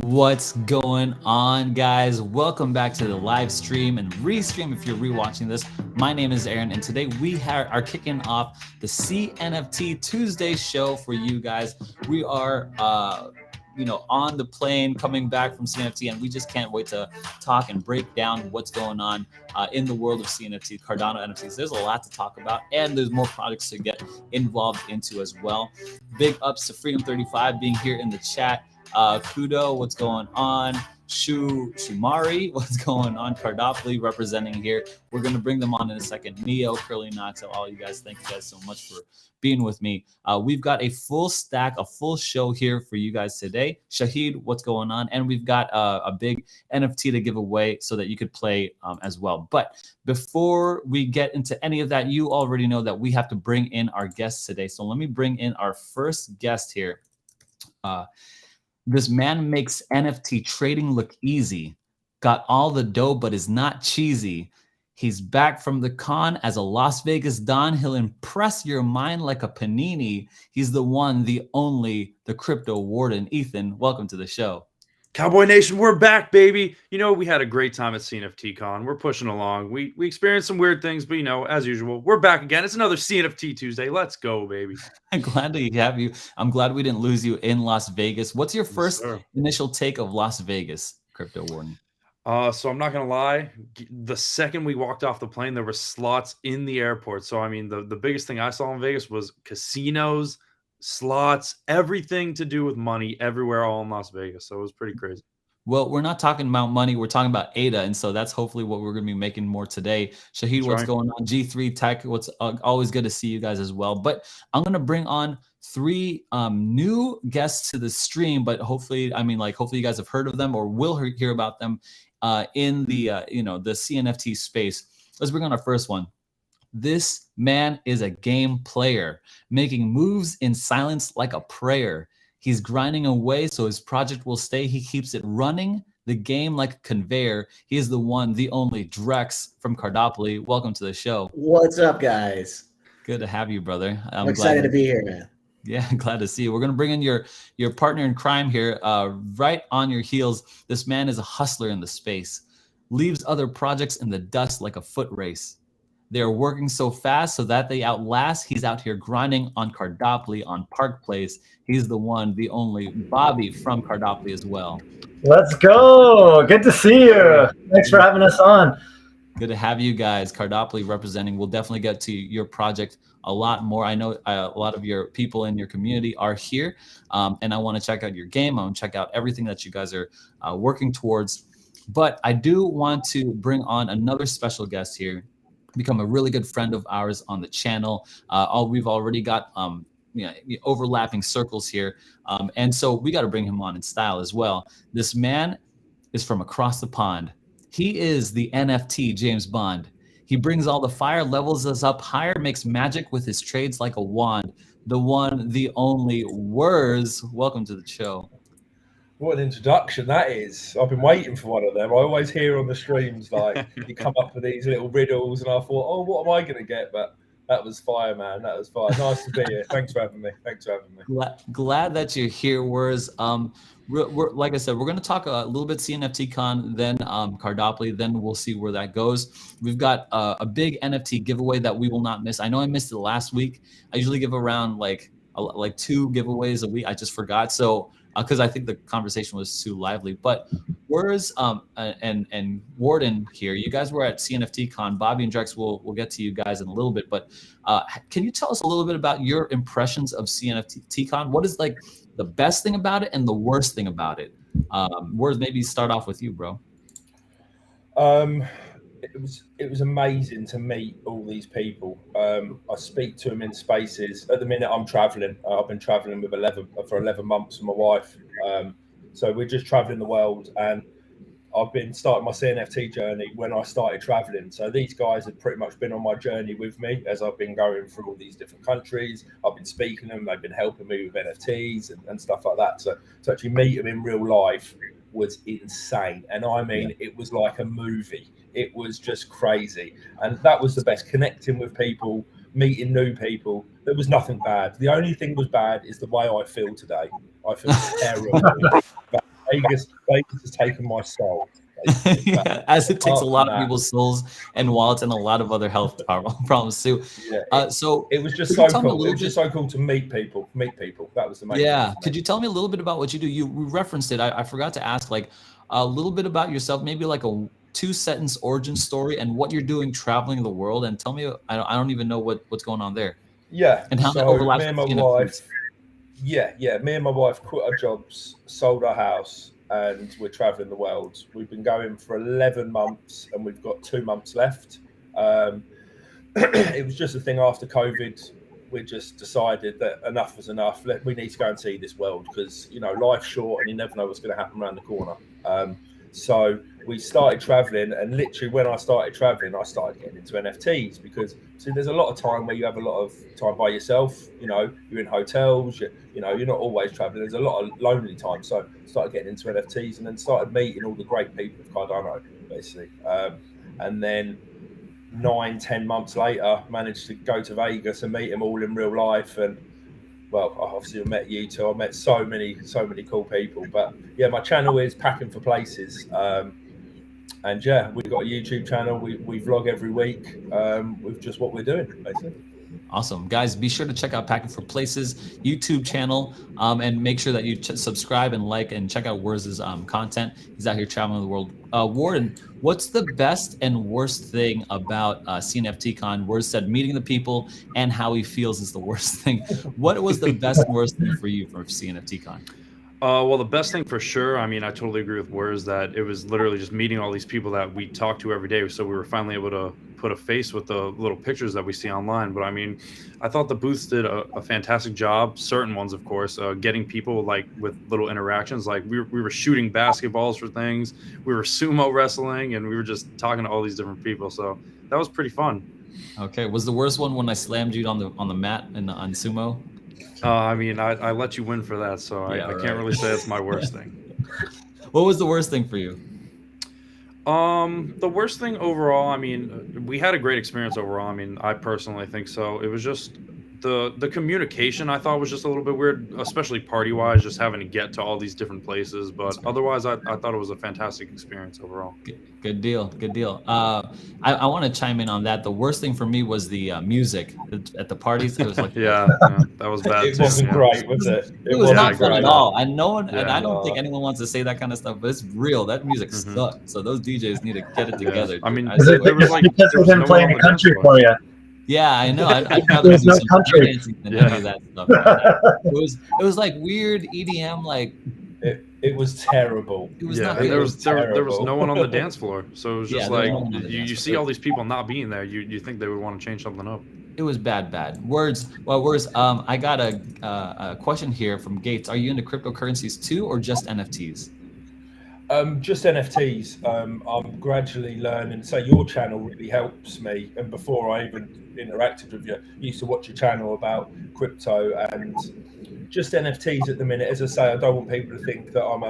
What's going on, guys? Welcome back to the live stream and restream if you're rewatching this. My name is Aaron, and today we are kicking off the CNFT Tuesday show for you guys. We are, on the plane coming back from CNFT, and we just can't wait to talk and break down what's going on in the world of CNFT, Cardano NFTs. There's a lot to talk about, and there's more projects to get involved into as well. Big ups to Freedom35 being here in the chat. Kudo, what's going on? Shumari, what's going on? Cardopoly representing here. We're going to bring them on in a second. Neo, Curly Knox, all you guys, thank you guys so much for being with me. We've got a full stack, a full show here for you guys today. Shahid, what's going on? And we've got a big NFT to give away so that you could play as well. But before we get into any of that, you already know that we have to bring in our guests today. So let me bring in our first guest here. This man makes NFT trading look easy. Got all the dough, but is not cheesy. He's back from the con as a Las Vegas Don. He'll impress your mind like a panini. He's the one, the only, the crypto warden. Ethan, welcome to the show. Cowboy Nation, we're back, baby. You know, we had a great time at CNFT Con. We're pushing along. We experienced some weird things, but, as usual, we're back again. It's another CNFT Tuesday. Let's go, baby. I'm glad to have you. I'm glad we didn't lose you in Las Vegas. What's your first initial take of Las Vegas, Crypto Warden? So I'm not going to lie. The second we walked off the plane, there were slots in the airport. So, I mean, the biggest thing I saw in Vegas was casinos, slots, everything to do with money everywhere, all in Las Vegas. So it was pretty crazy. Well, we're not talking about money. We're talking about ADA. And so that's hopefully what we're going to be making more today. Shahid, what's going on? G3 Tech, what's always good to see you guys as well. But I'm going to bring on three new guests to the stream. But hopefully, hopefully you guys have heard of them or will hear about them in the, the CNFT space. Let's bring on our first one. This man is a game player, making moves in silence like a prayer. He's grinding away so his project will stay. He keeps it running, the game like a conveyor. He is the one, the only, Drex from Cardopoly. Welcome to the show. What's up, guys? Good to have you, brother. I'm excited to be here, man. Yeah, glad to see you. We're going to bring in your partner in crime here, right on your heels. This man is a hustler in the space, leaves other projects in the dust like a foot race. They're working so fast so that they outlast. He's out here grinding on Cardopoly, on Park Place. He's the one, the only, Bobby from Cardopoly as well. Let's go. Good to see you. Thanks for having us on. Good to have you guys. Cardopoly representing. We'll definitely get to your project a lot more. I know a lot of your people in your community are here, and I want to check out your game. I want to check out everything that you guys are working towards. But I do want to bring on another special guest here, become a really good friend of ours on the channel. We've already got overlapping circles here. And so we got to bring him on in style as well. This man is from across the pond. He is the NFT James Bond. He brings all the fire, levels us up higher, makes magic with his trades like a wand. The one, the only, Werz. Welcome to the show. What an introduction that is. I've been waiting for one of them. I always hear on the streams, like, you come up with these little riddles, and I thought, oh, what am I going to get? But that was fire, man. That was fire. Nice to be here. Thanks for having me. Glad that you're here, Werz. We're, like I said, we're going to talk a little bit CNFT Con, then Cardopoly, then we'll see where that goes. We've got a big NFT giveaway that we will not miss. I know I missed it last week. I usually give around like like 2 giveaways a week. I just forgot. So because I think the conversation was too lively. But Werz and Warden here, you guys were at CNFT Con. Bobby and Drex will get to you guys in a little bit. But can you tell us a little bit about your impressions of CNFT Con? What is like the best thing about it and the worst thing about it? Werz, maybe start off with you, bro. It was amazing to meet all these people. I speak to them in spaces. At the minute, I'm traveling. I've been traveling for 11 months with my wife. So we're just traveling the world, and I've been starting my CNFT journey when I started traveling. So these guys have pretty much been on my journey with me as I've been going through all these different countries. I've been speaking to them. They've been helping me with NFTs and stuff like that. So to actually meet them in real life was insane. And I mean, it was like a movie. It was just crazy. And that was the best, connecting with people, meeting new people. There was nothing bad. The only thing was bad is the way I feel today. I feel terrible. Vegas has taken my soul. Yeah, as it takes a lot of people's souls and wallets and a lot of other health problems too. Yeah, so it was just so cool. It was just so cool to meet people. That was the main thing. Could you tell me a little bit about what you do? You referenced it. I forgot to ask, like, a little bit about yourself, maybe like a 2-sentence origin story and what you're doing traveling the world. And tell me, I don't even know what's going on there. Yeah. And how that overlaps me and my wife. Yeah. Me and my wife quit our jobs, sold our house, and we're traveling the world. We've been going for 11 months and we've got 2 months left. It was just a thing after COVID. We just decided that enough was enough. We need to go and see this world because, life's short and you never know what's going to happen around the corner. So we started traveling, and literally when I started traveling, I started getting into NFTs because there's a lot of time where you have a lot of time by yourself. You're in hotels. You're not always traveling. There's a lot of lonely time. So I started getting into NFTs, and then started meeting all the great people of Cardano, basically. And then 9-10 months later, managed to go to Vegas and meet them all in real life. And well, I obviously met you two. I met so many cool people. But yeah, my channel is Packing for Places. And yeah, we've got a YouTube channel. We vlog every week with just what we're doing, basically. Awesome. Guys, be sure to check out Packing for Places YouTube channel and make sure that you subscribe and like and check out Werz's content. He's out here traveling the world. Warden, what's the best and worst thing about CNFT Con? Werz said meeting the people and how he feels is the worst thing. What was the best and worst thing for you for CNFT Con? Well, the best thing for sure, I mean, I totally agree with Werz that it was literally just meeting all these people that we talk to every day. So we were finally able to put a face with the little pictures that we see online. But I mean, I thought the booths did a fantastic job. Certain ones, of course, getting people like with little interactions. Like we were shooting basketballs for things. We were sumo wrestling, and we were just talking to all these different people. So that was pretty fun. Okay. Was the worst one when I slammed you on the mat on sumo? I mean, I let you win for that, so I can't really say it's my worst thing. What was the worst thing for you? The worst thing overall, I mean, we had a great experience overall. I mean, I personally think so. It was just the communication I thought was just a little bit weird, especially party-wise, just having to get to all these different places. But otherwise, I thought it was a fantastic experience overall. Good deal. I want to chime in on that. The worst thing for me was the music at the parties. It was like yeah, that was bad. It wasn't great, was it? It was not fun at all. And I don't think anyone wants to say that kind of stuff, but it's real. That music sucked. So those DJs need to get it together. I mean, there was like because they didn't play the country for you. Yeah, I know. I'd rather There's do no some country. dancing than any of that stuff. It was like weird EDM, like it was terrible. it was Yeah, not and good. there was no one on the dance floor, so it was just Yeah, there was like no one on the you dance see floor. all these people not being there, you think they would want to change something up. It was bad. Werz. I got a question here from Gates. Are you into cryptocurrencies too, or just NFTs? Just NFTs. I'm gradually learning. So your channel really helps me. And before I even interacted with you, I used to watch your channel about crypto and just NFTs at the minute. As I say, I don't want people to think that I'm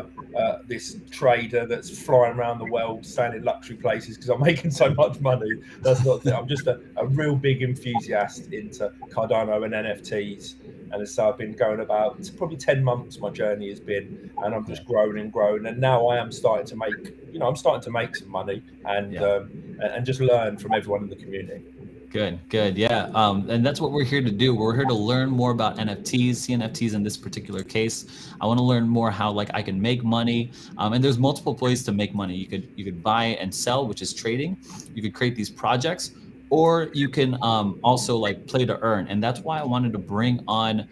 this trader that's flying around the world, staying in luxury places because I'm making so much money. That's not it. I'm just a real big enthusiast into Cardano and NFTs. And so I've been going about probably 10 months. My journey has been, and I'm just growing and growing. And now I am starting to make, I'm starting to make some money and just learn from everyone in the community. Good. Yeah. And that's what we're here to do. We're here to learn more about NFTs, CNFTs in this particular case. I want to learn more how like I can make money. And there's multiple ways to make money. You could buy and sell, which is trading. You could create these projects, or you can also like play to earn. And that's why I wanted to bring on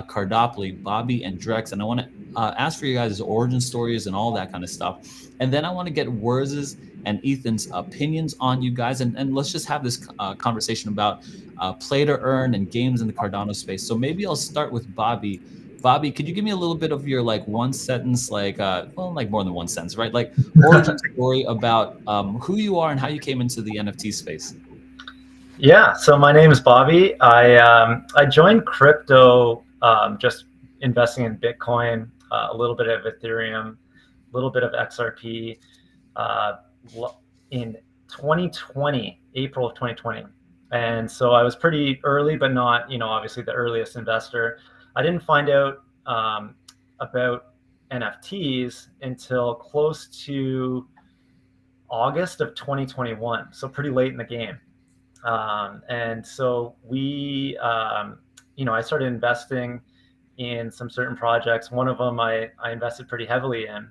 Cardopoly, Bobby, and Drex. And I want to ask for you guys' origin stories and all that kind of stuff. And then I want to get Werz's and Ethan's opinions on you guys. And let's just have this conversation about play to earn and games in the Cardano space. So maybe I'll start with Bobby. Bobby, could you give me a little bit of your like one sentence, like, well, like more than one sentence, right? Like origin story about who you are and how you came into the NFT space. Yeah, so my name is Bobby. I joined crypto just investing in Bitcoin, a little bit of Ethereum, a little bit of XRP in 2020, April of 2020. And so I was pretty early, but not, obviously the earliest investor. I didn't find out about NFTs until close to August of 2021. So pretty late in the game. And so I started investing in some certain projects. One of them I invested pretty heavily in,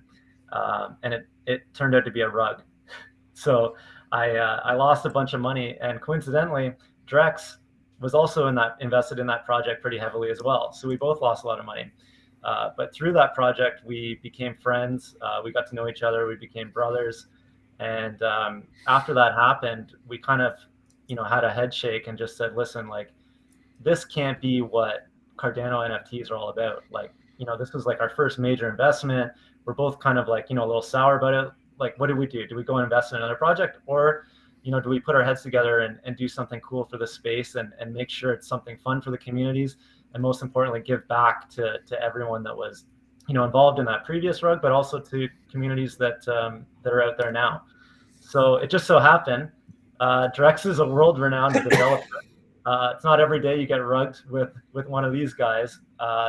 and it turned out to be a rug. So I lost a bunch of money, and coincidentally, Drex was also invested in that project pretty heavily as well. So we both lost a lot of money. But through that project, we became friends. We got to know each other. We became brothers. And after that happened, we kind of had a head shake and just said, listen, like, this can't be what Cardano NFTs are all about. Like, this was like our first major investment. We're both kind of like, a little sour about it. Like, what do we do? Do we go and invest in another project, or, do we put our heads together and do something cool for the space and make sure it's something fun for the communities, and most importantly, give back to everyone that was, involved in that previous rug, but also to communities that are out there now. So it just so happened, Drex is a world-renowned developer. It's not every day you get rugged with one of these guys.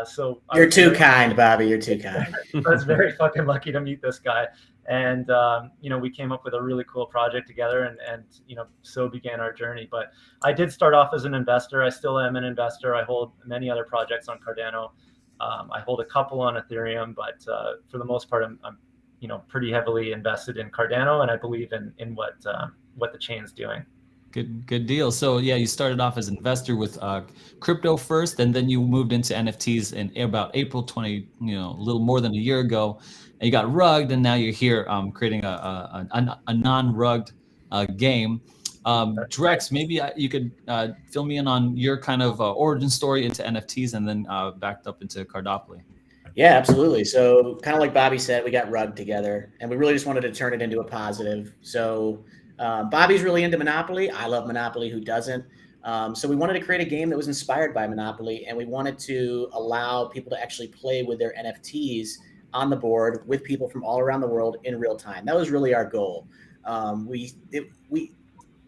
So You're too kind, Bobby. You're too kind. I was very fucking lucky to meet this guy. And, we came up with a really cool project together, and so began our journey. But I did start off as an investor. I still am an investor. I hold many other projects on Cardano. I hold a couple on Ethereum, but for the most part, I'm pretty heavily invested in Cardano, and I believe in what the chain's doing. Good deal. So yeah, you started off as an investor with crypto first, and then you moved into NFTs in about April 20, a little more than a year ago, and you got rugged, and now you're here creating a non-rugged game. Drex, maybe you could fill me in on your kind of origin story into NFTs, and then backed up into Cardopoly. Yeah, absolutely. So kind of like Bobby said, we got rugged together, and we really just wanted to turn it into a positive. So Bobby's really into Monopoly. I love Monopoly. Who doesn't? So we wanted to create a game that was inspired by Monopoly, and we wanted to allow people to actually play with their NFTs on the board with people from all around the world in real time. That was really our goal.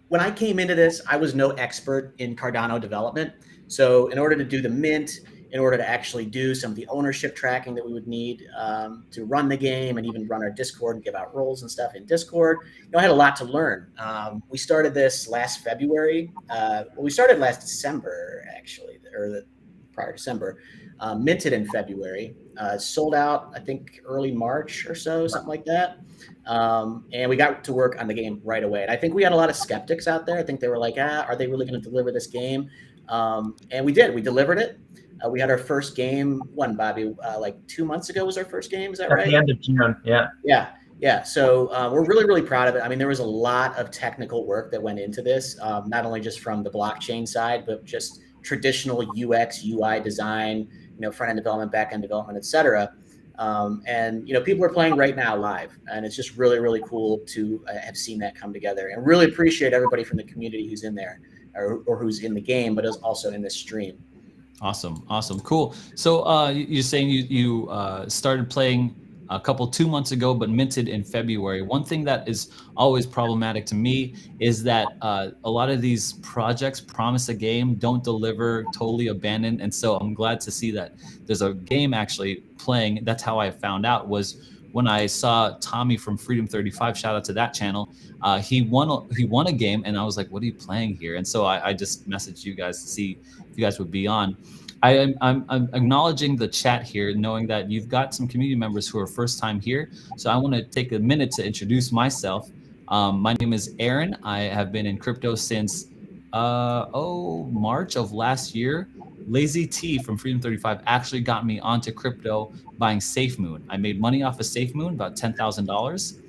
When I came into this, I was no expert in Cardano development. So in order to do the mint, in order to actually do some of the ownership tracking that we would need to run the game, and even run our Discord and give out roles and stuff in Discord, I had a lot to learn. We started this last February. We started last December, actually, or the prior December. Minted in February. Sold out, I think, early March or so, something like that. And we got to work on the game right away. And I think we had a lot of skeptics out there. I think they were like, are they really going to deliver this game? And we did. We delivered it. We had our first game, Bobby? Like 2 months ago was our first game. Is that right? At the end of June, yeah. Yeah. So we're really, really proud of it. I mean, there was a lot of technical work that went into this, not only just from the blockchain side, but just traditional UX, UI design, front-end development, back-end development, et cetera. And people are playing right now live, and it's just really, really cool to have seen that come together, and really appreciate everybody from the community who's in there or who's in the game, but is also in this stream. Awesome. Cool. So you're saying you started playing a couple 2 months ago, but minted in February. One thing that is always problematic to me is that a lot of these projects promise a game, don't deliver, totally abandon. And so I'm glad to see that there's a game actually playing. That's how I found out, was when I saw Tommy from Freedom 35, shout out to that channel, he won a game, and I was like, what are you playing here? And so I just messaged you guys to see if you guys would be on. I'm acknowledging the chat here, knowing that you've got some community members who are first time here. So I want to take a minute to introduce myself. My name is Aaron. I have been in crypto since March of last year. Lazy T from Freedom 35 actually got me onto crypto buying SafeMoon. I made money off of SafeMoon, about $10,000.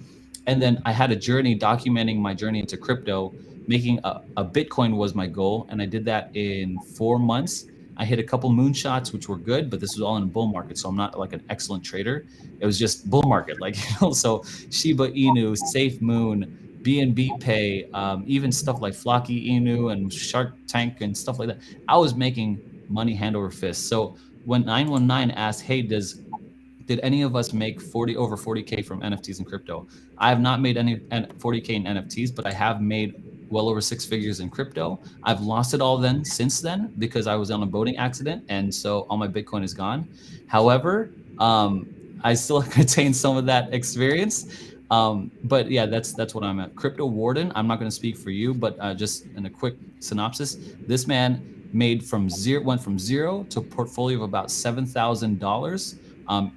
And then I had a journey documenting my journey into crypto. Making a Bitcoin was my goal. And I did that in 4 months. I hit a couple moonshots, which were good, but this was all in a bull market. So I'm not like an excellent trader. It was just bull market. Like, so Shiba Inu, SafeMoon, BNB Pay, even stuff like Flocky Inu and Shark Tank and stuff like that. I was making money hand over fist. So when 919 asked, hey, did any of us make over 40K from NFTs and crypto? I have not made any 40K in NFTs, but I have made well over 6 figures in crypto. I've lost it all since then because I was on a boating accident, and so all my Bitcoin is gone. However, I still contain some of that experience. But yeah, that's what I'm at. Crypto Warden, I'm not going to speak for you, but just in a quick synopsis, this man went from zero to a portfolio of about $7,000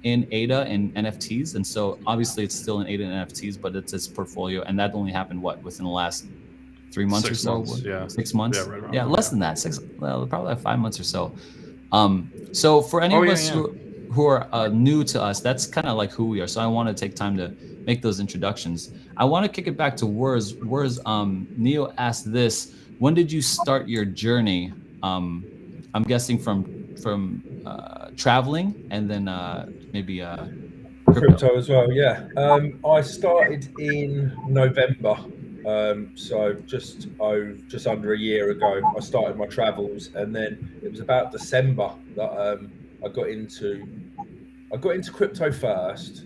in ADA and NFTs. And so obviously it's still in ADA and NFTs, but it's his portfolio. And that only happened within the last 3 months or so? 6 months. Yeah, right around yeah, less than that. Probably like 5 months or so. So for any of us who are new to us, that's kind of like who we are. So I want to take time to make those introductions. I want to kick it back to Werz. Werz, Neo asked this: when did you start your journey? I'm guessing from traveling, and then maybe crypto as well. Yeah, I started in November. So just under a year ago, I started my travels, and then it was about December that I got into crypto first.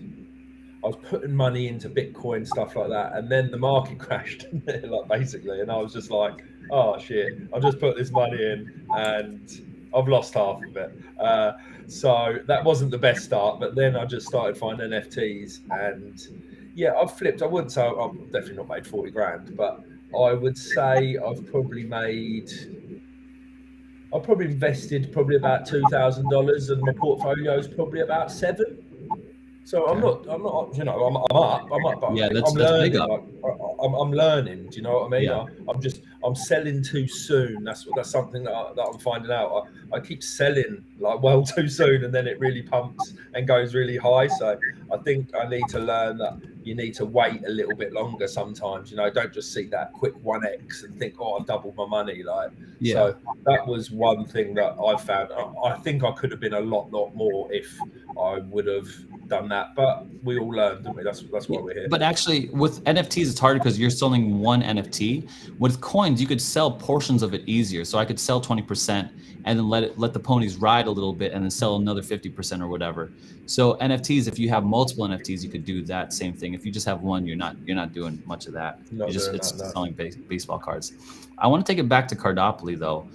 I was putting money into Bitcoin, stuff like that, and then the market crashed, like basically, and I was just like, oh shit, I just put this money in and I've lost half of it. So that wasn't the best start, but then I just started finding NFTs, and yeah, I've flipped. I wouldn't say I've definitely not made 40 grand, but I would say I've probably invested about $2,000, and my portfolio is probably about $7,000. So I'm not, you know, I'm up, but yeah, I'm learning. big up. I'm learning. Do you know what I mean? Yeah. I'm selling too soon. That's something that I'm finding out. I keep selling like well too soon, and then it really pumps and goes really high. So I think I need to learn that you need to wait a little bit longer sometimes. You know, don't just see that quick 1x and think, oh, I've doubled my money. Like, yeah. So that was one thing that I found. I think I could have been a lot more if I would have done that, but we all learned, didn't we? That's why we're here. But actually, with NFTs, it's harder because you're selling one NFT. With coins, you could sell portions of it easier. So I could sell 20% and then let the ponies ride a little bit, and then sell another 50% or whatever. So NFTs, if you have multiple NFTs, you could do that same thing. If you just have one, you're not doing much of that. It's selling baseball cards. I want to take it back to Cardopoly though.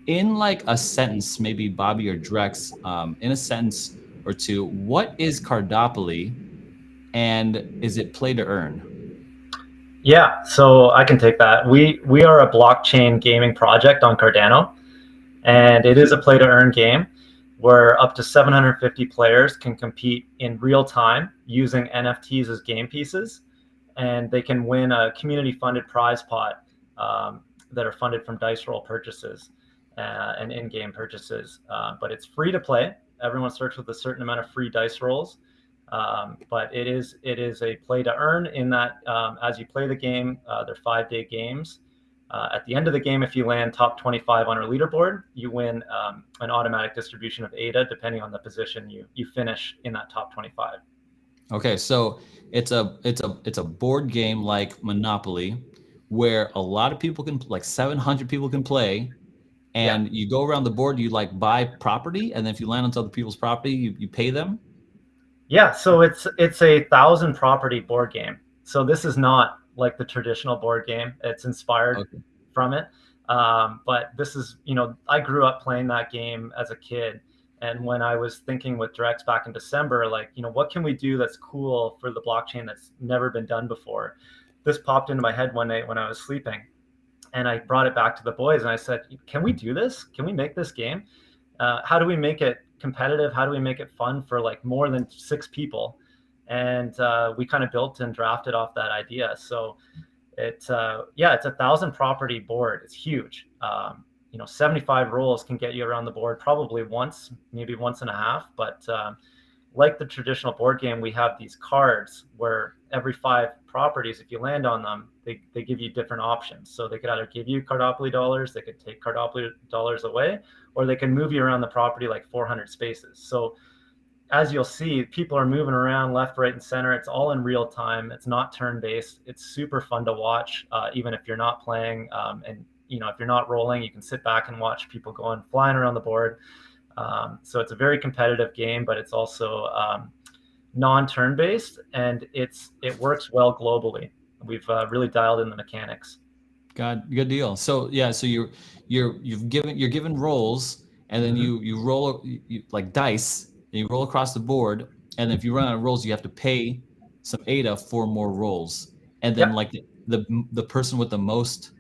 In like a sentence, maybe Bobby or Drex, in a sentence or two, what is Cardopoly, and is it play to earn? Yeah, so I can take that. We are a blockchain gaming project on Cardano, and it is a play to earn game where up to 750 players can compete in real time using NFTs as game pieces, and they can win a community funded prize pot that are funded from dice roll purchases and in-game purchases. But it's free to play. Everyone starts with a certain amount of free dice rolls, but it is a play to earn in that as you play the game, they're 5-day games. At the end of the game, if you land top 25 on our leaderboard, you win an automatic distribution of ADA, depending on the position you finish in that top 25. Okay, so it's a board game like Monopoly, where a lot of people can, like 700 people can play. And you go around the board, you like buy property, and then if you land on other people's property, you pay them? Yeah, so it's a 1,000 property board game. So this is not like the traditional board game. It's inspired from it. But this is, I grew up playing that game as a kid, And when I was thinking with Drex back in December, like, what can we do that's cool for the blockchain that's never been done before? This popped into my head one night when I was sleeping, and I brought it back to the boys and I said, can we do this? Can we make this game? How do we make it competitive? How do we make it fun for like more than 6 people? And we kind of built and drafted off that idea. So it's a 1,000 property board. It's huge. 75 rolls can get you around the board probably once, maybe once and a half. But like the traditional board game, we have these cards where every 5 properties, if you land on them, they give you different options. So they could either give you Cardopoly dollars, they could take Cardopoly dollars away, or they can move you around the property like 400 spaces. So as you'll see, people are moving around left, right, and center. It's all in real time. It's not turn-based. It's super fun to watch, even if you're not playing. And if you're not rolling, you can sit back and watch people going flying around the board. So it's a very competitive game, but it's also non-turn based, and it works well globally. We've really dialed in the mechanics. Good deal. So yeah, so you're given rolls, and then you roll like dice, and you roll across the board, and if you run out of rolls, you have to pay some ADA for more rolls, and then like the person with the most,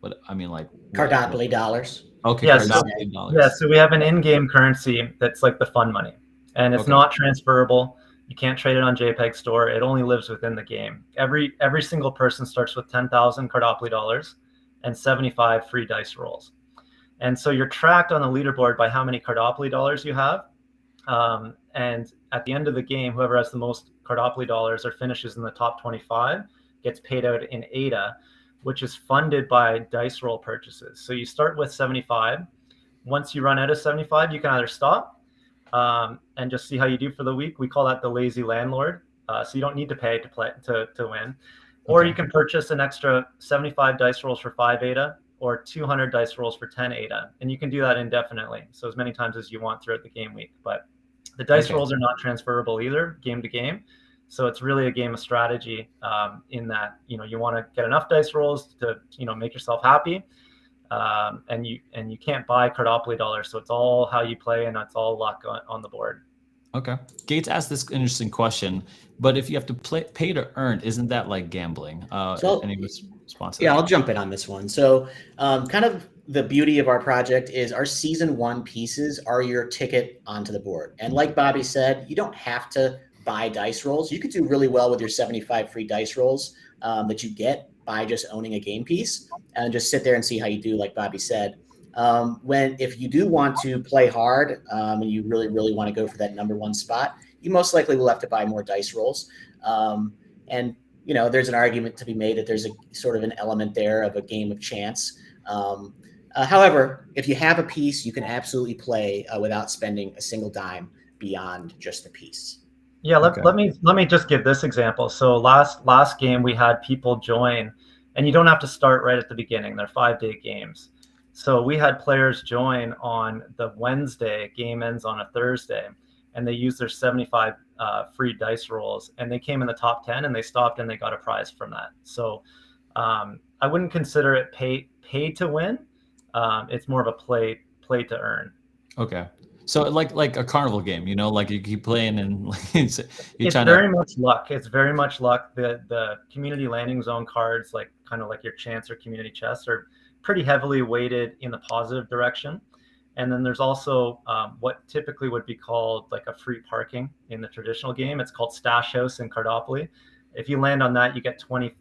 Cardopoly dollars. Okay. Yeah, Cardopoly dollars. Yeah, so we have an in-game currency that's like the fun money, and it's not transferable. You can't trade it on JPEG Store. It only lives within the game. Every single person starts with 10,000 Cardopoly dollars and 75 free dice rolls. And so you're tracked on the leaderboard by how many Cardopoly dollars you have. And at the end of the game, whoever has the most Cardopoly dollars or finishes in the top 25 gets paid out in ADA, which is funded by dice roll purchases. So you start with 75. Once you run out of 75, you can either stop and just see how you do for the week. We call that the lazy landlord. So you don't need to pay to win. Or you can purchase an extra 75 dice rolls for 5 ADA or 200 dice rolls for 10 ADA. And you can do that indefinitely. So as many times as you want throughout the game week. But the dice rolls are not transferable either, game to game. So it's really a game of strategy in that, you want to get enough dice rolls to, make yourself happy. And you can't buy Cardopoly dollars. So it's all how you play, and it's all luck on the board. Okay. Gates asked this interesting question, but if you have to pay to earn, isn't that like gambling? Any response? Yeah, I'll jump in on this one. So kind of the beauty of our project is our season 1 pieces are your ticket onto the board. And like Bobby said, you don't have to buy dice rolls. You could do really well with your 75 free dice rolls that you get by just owning a game piece, and just sit there and see how you do, like Bobby said. If you do want to play hard and you really, really want to go for that number 1 spot, you most likely will have to buy more dice rolls. And there's an argument to be made that there's a sort of an element there of a game of chance. However, if you have a piece, you can absolutely play without spending a single dime beyond just the piece. Yeah, let me just give this example. So last game we had people join, and you don't have to start right at the beginning. They're 5-day games. So we had players join on the Wednesday, game ends on a Thursday, and they used their 75 free dice rolls, and they came in the top 10, and they stopped and they got a prize from that. So I wouldn't consider it pay to win. It's more of a play to earn. Okay. So like a carnival game, like you keep playing and it's very much luck. It's very much luck. The community landing zone cards, like kind of like your chance or community chest, are pretty heavily weighted in the positive direction. And then there's also what typically would be called like a free parking in the traditional game. It's called Stash House in Cardopoly. If you land on that, you get 20%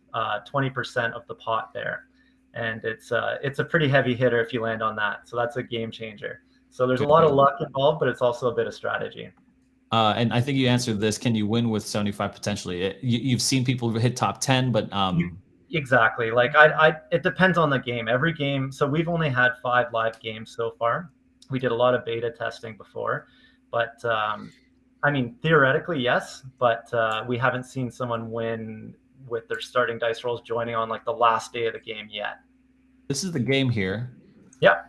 of the pot there. And it's a pretty heavy hitter if you land on that. So that's a game changer. So there's a lot of luck involved, but it's also a bit of strategy. And I think you answered this. Can you win with 75 potentially? You've seen people hit top 10, but exactly. Like it depends on the game. Every game. So we've only had 5 live games so far. We did a lot of beta testing before, but theoretically yes, but we haven't seen someone win with their starting dice rolls joining on like the last day of the game yet. This is the game here. Yeah.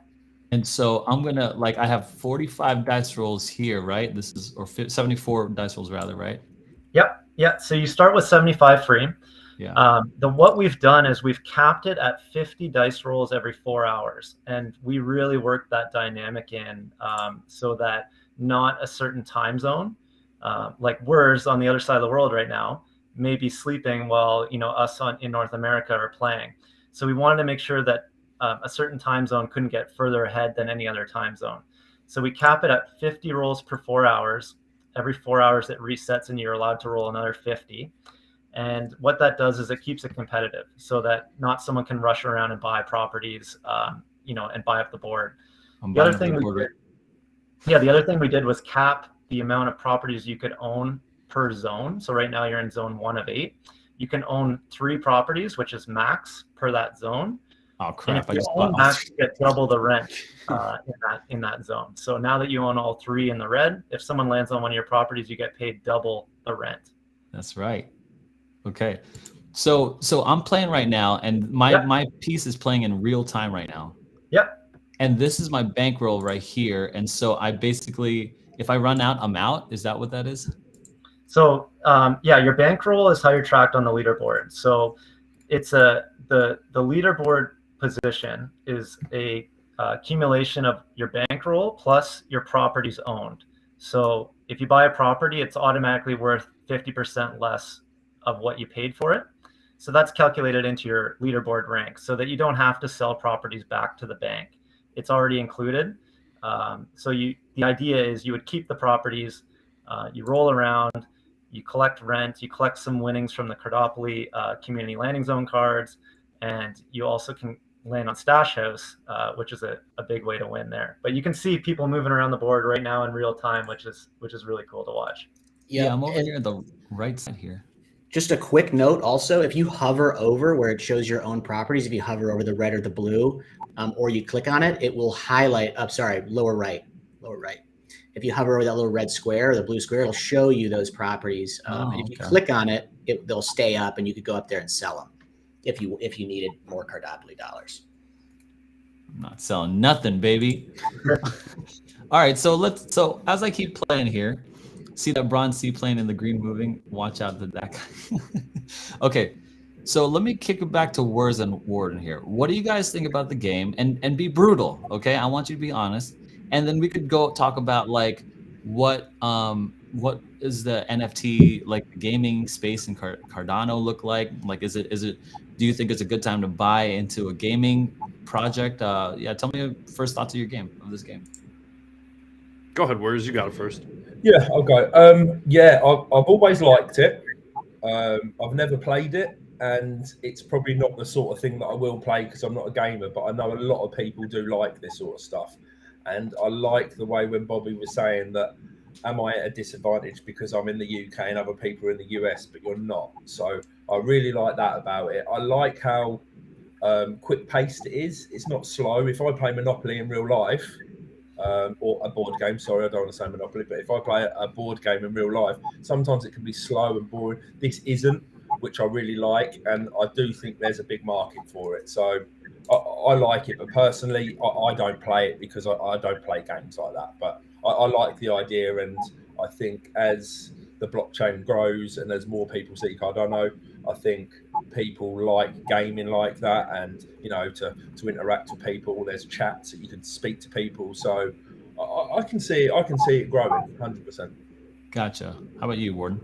And so I'm gonna I have 45 dice rolls here, right? This is, or 74 dice rolls rather, right? Yep. Yeah. So you start with 75 free. Yeah. What we've done is we've capped it at 50 dice rolls every 4 hours, and we really worked that dynamic in so that not a certain time zone, like Werz on the other side of the world right now, may be sleeping while us in North America are playing. So we wanted to make sure that a certain time zone couldn't get further ahead than any other time zone. So we cap it at 50 rolls per 4 hours. Every 4 hours it resets, and you're allowed to roll another 50. And what that does is it keeps it competitive, so that not someone can rush around and buy properties, and buy up the board. The other thing we did was cap the amount of properties you could own per zone. So right now you're in zone 1 of 8. You can own 3 properties, which is max per that zone. Oh crap! And if you own max, you get double the rent in that zone. So now that you own all 3 in the red, if someone lands on one of your properties, you get paid double the rent. That's right. Okay, so I'm playing right now, and my piece is playing in real time right now. Yep. And this is my bankroll right here, and so I basically, if I run out, I'm out. Is that what that is? So your bankroll is how you're tracked on the leaderboard. So it's the leaderboard position is a accumulation of your bankroll plus your properties owned. So if you buy a property, it's automatically worth 50% less of what you paid for it. So that's calculated into your leaderboard rank, so that you don't have to sell properties back to the bank. It's already included. So the idea is you would keep the properties, you roll around, you collect rent, you collect some winnings from the Cardopoly community landing zone cards, and you also can land on Stash House, which is a big way to win there. But you can see people moving around the board right now in real time, which is really cool to watch. Yeah, I'm over here at the right side here. Just a quick note also, if you hover over where it shows your own properties, if you hover over the red or the blue, or you click on it, it will highlight, lower right. If you hover over that little red square or the blue square, it'll show you those properties. And if you click on it, they'll stay up, and you could go up there and sell them if you needed more Cardopoly dollars. I'm not selling nothing, baby. All right, so as I keep playing here, see that bronze seaplane and the green moving? Watch out for that guy. Okay, so let me kick it back to Werz and Warden here. What do you guys think about the game? And be brutal, okay? I want you to be honest. And then we could go talk about like what is the NFT, like the gaming space in Cardano look like? Like is it do you think it's a good time to buy into a gaming project? Tell me your first thoughts of this game. Go ahead, Werz. You got it first. Yeah, I'll go. I've always liked it. I've never played it, and it's probably not the sort of thing that I will play because I'm not a gamer, but I know a lot of people do like this sort of stuff. And I like the way when Bobby was saying that, am I at a disadvantage because I'm in the UK and other people are in the US, but you're not. So I really like that about it. I like how quick-paced it is. It's not slow. If I play Monopoly in real life, or a board game, sorry, I don't want to say Monopoly, but if I play a board game in real life, sometimes it can be slow and boring. This isn't, which I really like, and I do think there's a big market for it. So I like it, but personally, I don't play it because I don't play games like that. But I like the idea, and I think as the blockchain grows and as more people see Cardano, I think people like gaming like that, and to interact with people. There's chats that you can speak to people, so I can see it growing 100%. Gotcha. How about you, Warden?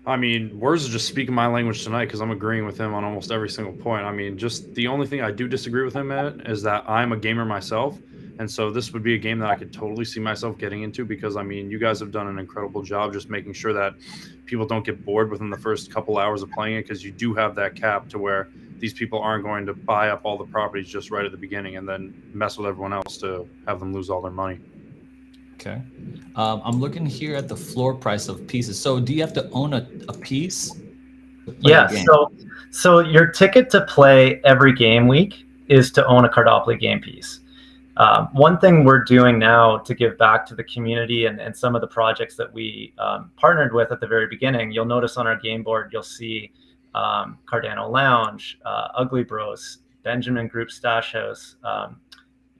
I mean, Werz is just speaking my language tonight because I'm agreeing with him on almost every single point. I mean, just the only thing I do disagree with him at is that I'm a gamer myself. And so this would be a game that I could totally see myself getting into because, I mean, you guys have done an incredible job just making sure that people don't get bored within the first couple hours of playing it, because you do have that cap to where these people aren't going to buy up all the properties just right at the beginning and then mess with everyone else to have them lose all their money. Okay. I'm looking here at the floor price of pieces. So do you have to own a piece? Yeah. So your ticket to play every game week is to own a Cardopoly game piece. One thing we're doing now to give back to the community and some of the projects that we partnered with at the very beginning, you'll notice on our game board, you'll see Cardano Lounge, Ugly Bros, Benjamin Group Stash House,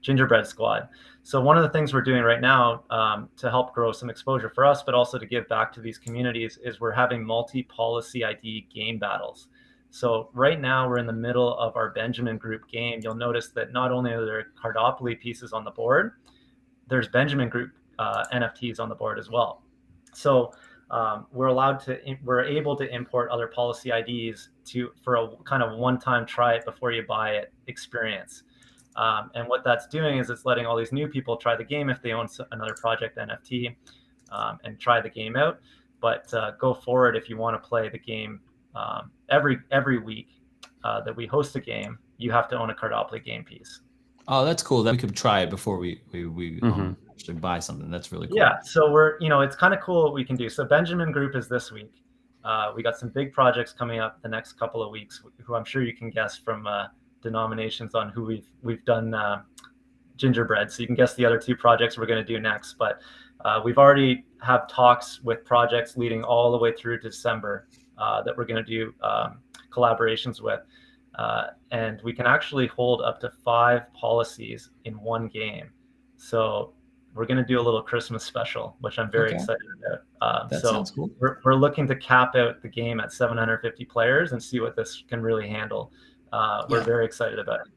Gingerbread Squad. So one of the things we're doing right now to help grow some exposure for us, but also to give back to these communities, is we're having multi-policy ID game battles. So right now we're in the middle of our Benjamin Group game. You'll notice that not only are there Cardopoly pieces on the board, there's Benjamin Group NFTs on the board as well. So we're able to import other policy IDs for a kind of one-time try it before you buy it experience. And what that's doing is it's letting all these new people try the game if they own another project NFT and try the game out. But go forward if you want to play the game every week that we host a game, you have to own a Cardopoly game piece. Oh, that's cool. That we could try it before we actually buy something. That's really cool. Yeah. So it's kind of cool what we can do. So Benjamin Group is this week. We got some big projects coming up the next couple of weeks, who I'm sure you can guess from denominations on who we've done gingerbread. So you can guess the other two projects we're going to do next. But we've already have talks with projects leading all the way through December that we're going to do collaborations with. And we can actually hold up to 5 policies in one game. So we're going to do a little Christmas special, which I'm very excited about. That sounds cool. We're looking to cap out the game at 750 players and see what this can really handle. We're very excited about it.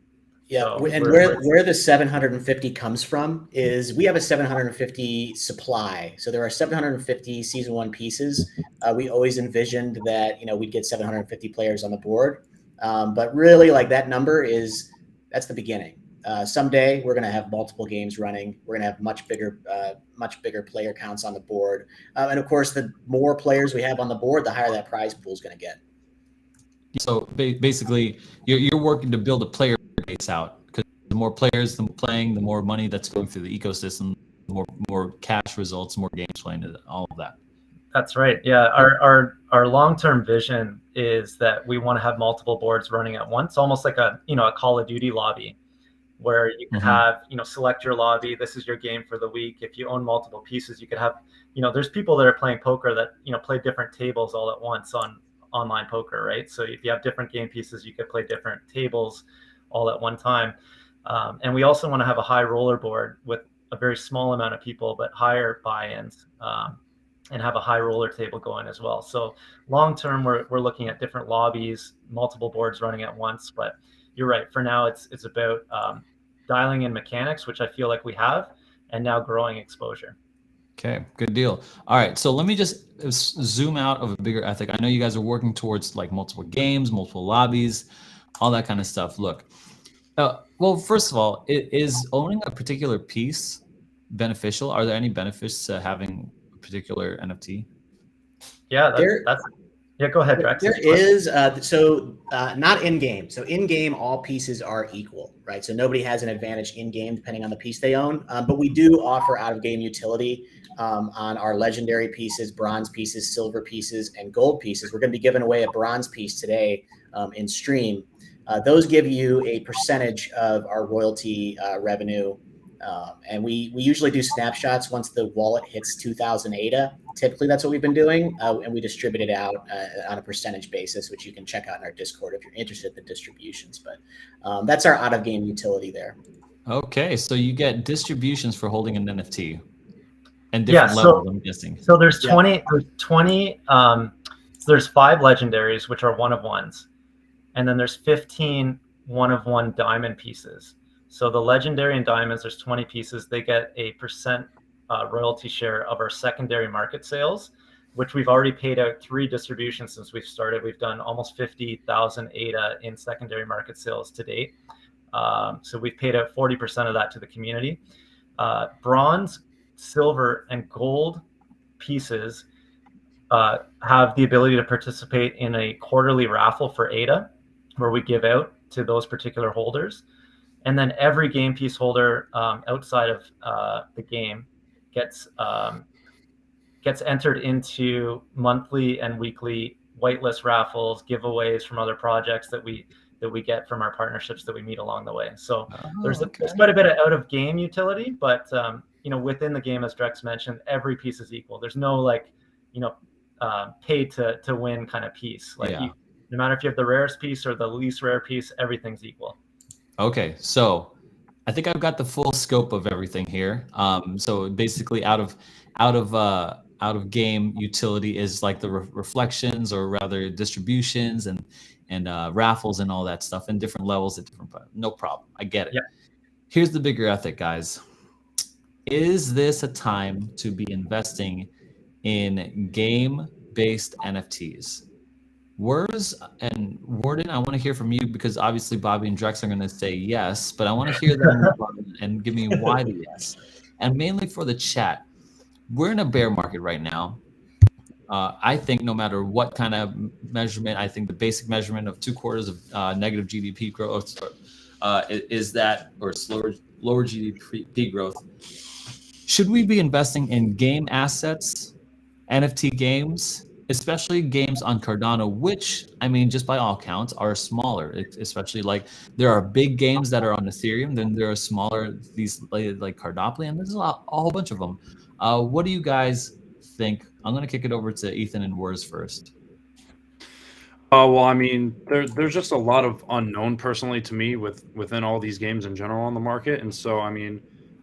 Yeah, So and where the 750 comes from is we have a 750 supply. So there are 750 season 1 pieces. We always envisioned that we'd get 750 players on the board, but really that number that's the beginning. Someday we're going to have multiple games running. We're going to have much bigger player counts on the board, and of course, the more players we have on the board, the higher that prize pool is going to get. So basically, you're working to build a player base out, because the more players playing, the more money that's going through the ecosystem, the more cash results, more games playing, all of that. That's right. Yeah, our long-term vision is that we want to have multiple boards running at once, almost like a Call of Duty lobby, where you can have select your lobby. This is your game for the week. If you own multiple pieces, you could have there's people that are playing poker that play different tables all at once on online poker, right? So if you have different game pieces, you could play different tables all at one time. And we also want to have a high roller board with a very small amount of people, but higher buy-ins, and have a high roller table going as well. So long term, we're looking at different lobbies, multiple boards running at once. But you're right. For now, it's about dialing in mechanics, which I feel like we have, and now growing exposure. Okay, good deal. All right, so let me just zoom out of a bigger ethic. I know you guys are working towards multiple games, multiple lobbies, all that kind of stuff. Look, well, first of all, is owning a particular piece beneficial? Are there any benefits to having a particular NFT? Yeah, go ahead, Drex. There is, not in game. So in game, all pieces are equal, right? So nobody has an advantage in game depending on the piece they own. But we do offer out of game utility on our legendary pieces, bronze pieces, silver pieces, and gold pieces. We're going to be giving away a bronze piece today in stream. Those give you a percentage of our royalty revenue. And we usually do snapshots once the wallet hits 2,000 ADA. Typically, that's what we've been doing. And we distribute it out on a percentage basis, which you can check out in our Discord if you're interested in the distributions. But that's our out-of-game utility there. Okay, so you get distributions for holding an NFT. And different levels, I'm guessing. So there's 20. There's 5 legendaries, which are one-of-ones. And then there's 15 one-of-one diamond pieces. So the legendary and diamonds, there's 20 pieces. They get a percent royalty share of our secondary market sales, which we've already paid out 3 distributions since we've started. We've done almost 50,000 ADA in secondary market sales to date. So we've paid out 40% of that to the community. Bronze, silver, and gold pieces have the ability to participate in a quarterly raffle for ADA, where we give out to those particular holders. And then every game piece holder outside of the game gets entered into monthly and weekly whitelist raffles, giveaways from other projects that we get from our partnerships that we meet along the way. So there's quite a bit of out of game utility, but within the game, as Drex mentioned, every piece is equal. There's no pay to win kind of piece. No matter if you have the rarest piece or the least rare piece, everything's equal. Okay, so I think I've got the full scope of everything here. So basically, out of game utility is like the reflections, or rather distributions, and and raffles and all that stuff and different levels at different. No problem. I get it. Yep. Here's the bigger ethic, guys. Is this a time to be investing in game-based NFTs? Werz and Warden, I want to hear from you because obviously Bobby and Drex are going to say yes, but I want to hear them and give me why the yes. And mainly for the chat, we're in a bear market right now. I think no matter what kind of measurement, I think the basic measurement of 2 quarters of negative GDP growth is that, or lower GDP growth. Should we be investing in game assets, NFT games, especially games on Cardano, which, I mean, just by all counts, are smaller, especially like there are big games that are on Ethereum, then there are smaller, these like Cardopoly, and there's a whole bunch of them. What do you guys think? I'm going to kick it over to Ethan and Werz first. Well, I mean, there's just a lot of unknown personally to me within all these games in general on the market. And so, I mean,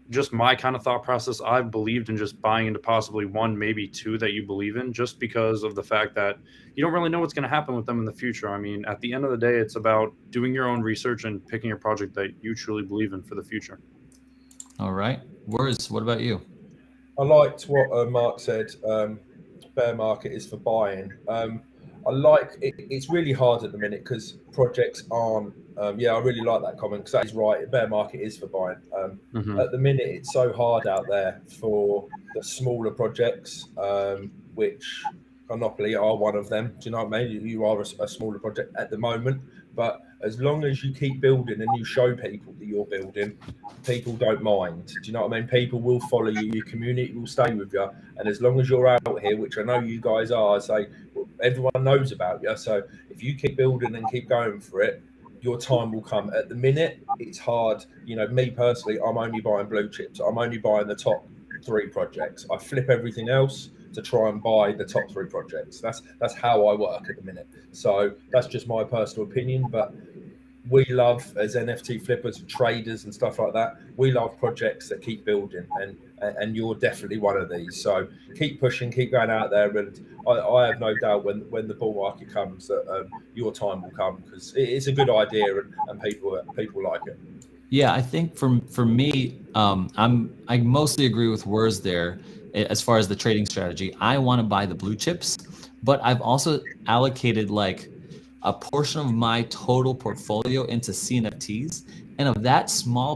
just my kind of thought process, I've believed in just buying into possibly 1, maybe 2 that you believe in, just because of the fact that you don't really know what's going to happen with them in the future. I mean, at the end of the day, it's about doing your own research and picking a project that you truly believe in for the future. All right. Werz, what about you? I liked what Mark said. Bear market is for buying. I like it. It's really hard at the minute because projects aren't. Yeah, I really like that comment because that is right. Bear market is for buying. At the minute, it's so hard out there for the smaller projects, which Cardopoly are one of them. Do you know what I mean? You are a smaller project at the moment, but as long as you keep building and you show people that you're building, people don't mind. Do you know what I mean? People will follow you. Your community will stay with you. And as long as you're out here, which I know you guys are, say everyone knows about you. So if you keep building and keep going for it, your time will come. At the minute, it's hard. You know, me personally, I'm only buying blue chips. I'm only buying the top 3 projects. I flip everything else to try and buy the top 3 projects. That's how I work at the minute. So that's just my personal opinion, but we love, as NFT flippers and traders and stuff like that, we love projects that keep building, and you're definitely one of these. So keep pushing, keep going out there, and I have no doubt when the bull market comes that your time will come, because it's a good idea and people like it. Yeah, I think for me, I mostly agree with Werz there as far as the trading strategy. I want to buy the blue chips, but I've also allocated like a portion of my total portfolio into CNFTs, and of that small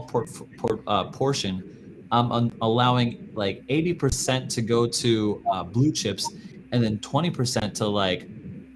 portion, I'm allowing like 80% to go to blue chips, and then 20% to like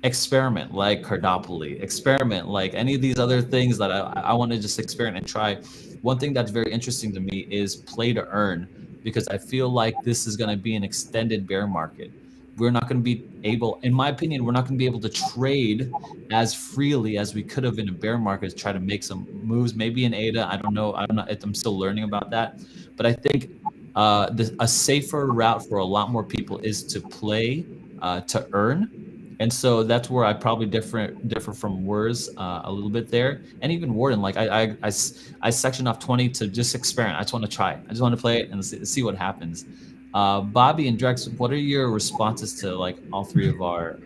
experiment, like Cardopoly, experiment like any of these other things that I want to just experiment and try. One thing that's very interesting to me is play to earn, because I feel like this is going to be an extended bear market. We're not going to be able, in my opinion, we're not going to be able to trade as freely as we could have in a bear market to try to make some moves. Maybe in ADA, I don't know. I'm still learning about that. But I think a safer route for a lot more people is to play to earn. And so that's where I probably differ from Werz a little bit there. And even Warden, like I section off 20 to just experiment. I just want to try it. I just want to play it and see what happens. Bobby and Drex, what are your responses to like all 3 of our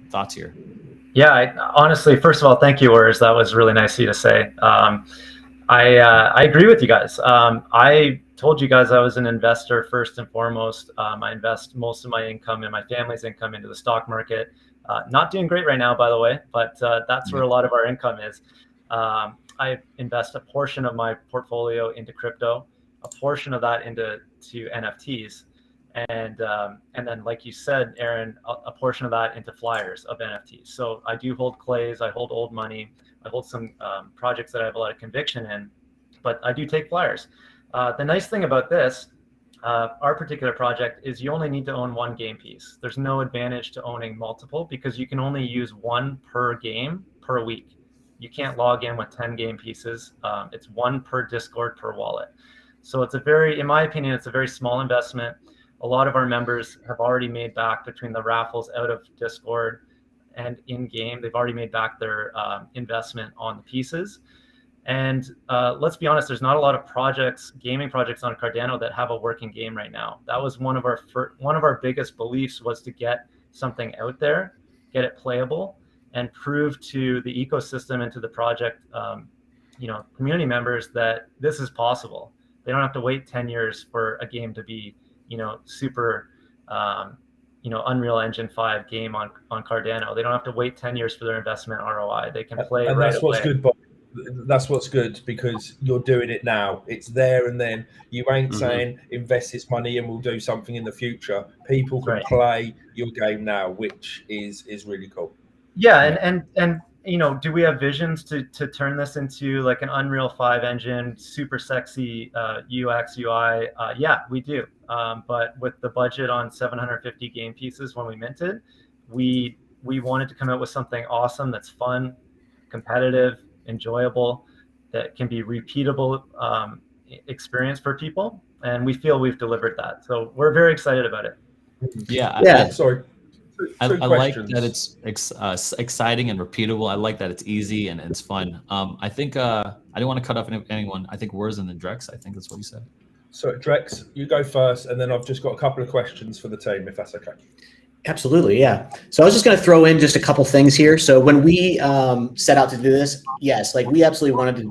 thoughts here? Yeah, honestly, first of all, thank you, Werz. That was really nice of you to say. I agree with you guys. I told you guys I was an investor first and foremost. I invest most of my income and my family's income into the stock market. Not doing great right now, by the way, but that's where a lot of our income is. I invest a portion of my portfolio into crypto, a portion of that into NFTs, and then, like you said, Aaron, a portion of that into flyers of NFTs. So I do hold clays, I hold old money, I hold some projects that I have a lot of conviction in, but I do take flyers. The nice thing about this, our particular project, is you only need to own 1 game piece. There's no advantage to owning multiple because you can only use 1 per game per week. You can't log in with 10 game pieces. It's 1 per Discord per wallet. So it's in my opinion, it's a very small investment. A lot of our members have already made back between the raffles out of Discord and in game. They've already made back their investment on the pieces. And let's be honest, there's not a lot of gaming projects on Cardano that have a working game right now. That was one of our biggest beliefs, was to get something out there, get it playable, and prove to the ecosystem and to the project, community members that this is possible. They don't have to wait 10 years for a game to be, super, Unreal Engine 5 game on Cardano. They don't have to wait 10 years for their investment ROI. They can play and right that's what's away. good, Bob. That's what's good, because you're doing it now. It's there and then. You ain't saying invest this money and we'll do something in the future. People can play your game now, which is really cool. Yeah, and do we have visions to turn this into like an Unreal 5 engine, super sexy UX, UI? Yeah, we do. But with the budget on 750 game pieces when we minted, we wanted to come out with something awesome that's fun, competitive, enjoyable, that can be repeatable experience for people. And we feel we've delivered that. So we're very excited about it. Yeah. Sorry. I like that it's exciting and repeatable. I like that it's easy and it's fun. I think I didn't want to cut off anyone. I think Werz and then Drex. I think that's what you said. So Drex, you go first, and then I've just got a couple of questions for the team, if that's okay. Absolutely, yeah. So I was just going to throw in just a couple things here. So when we set out to do this, yes, like we absolutely wanted to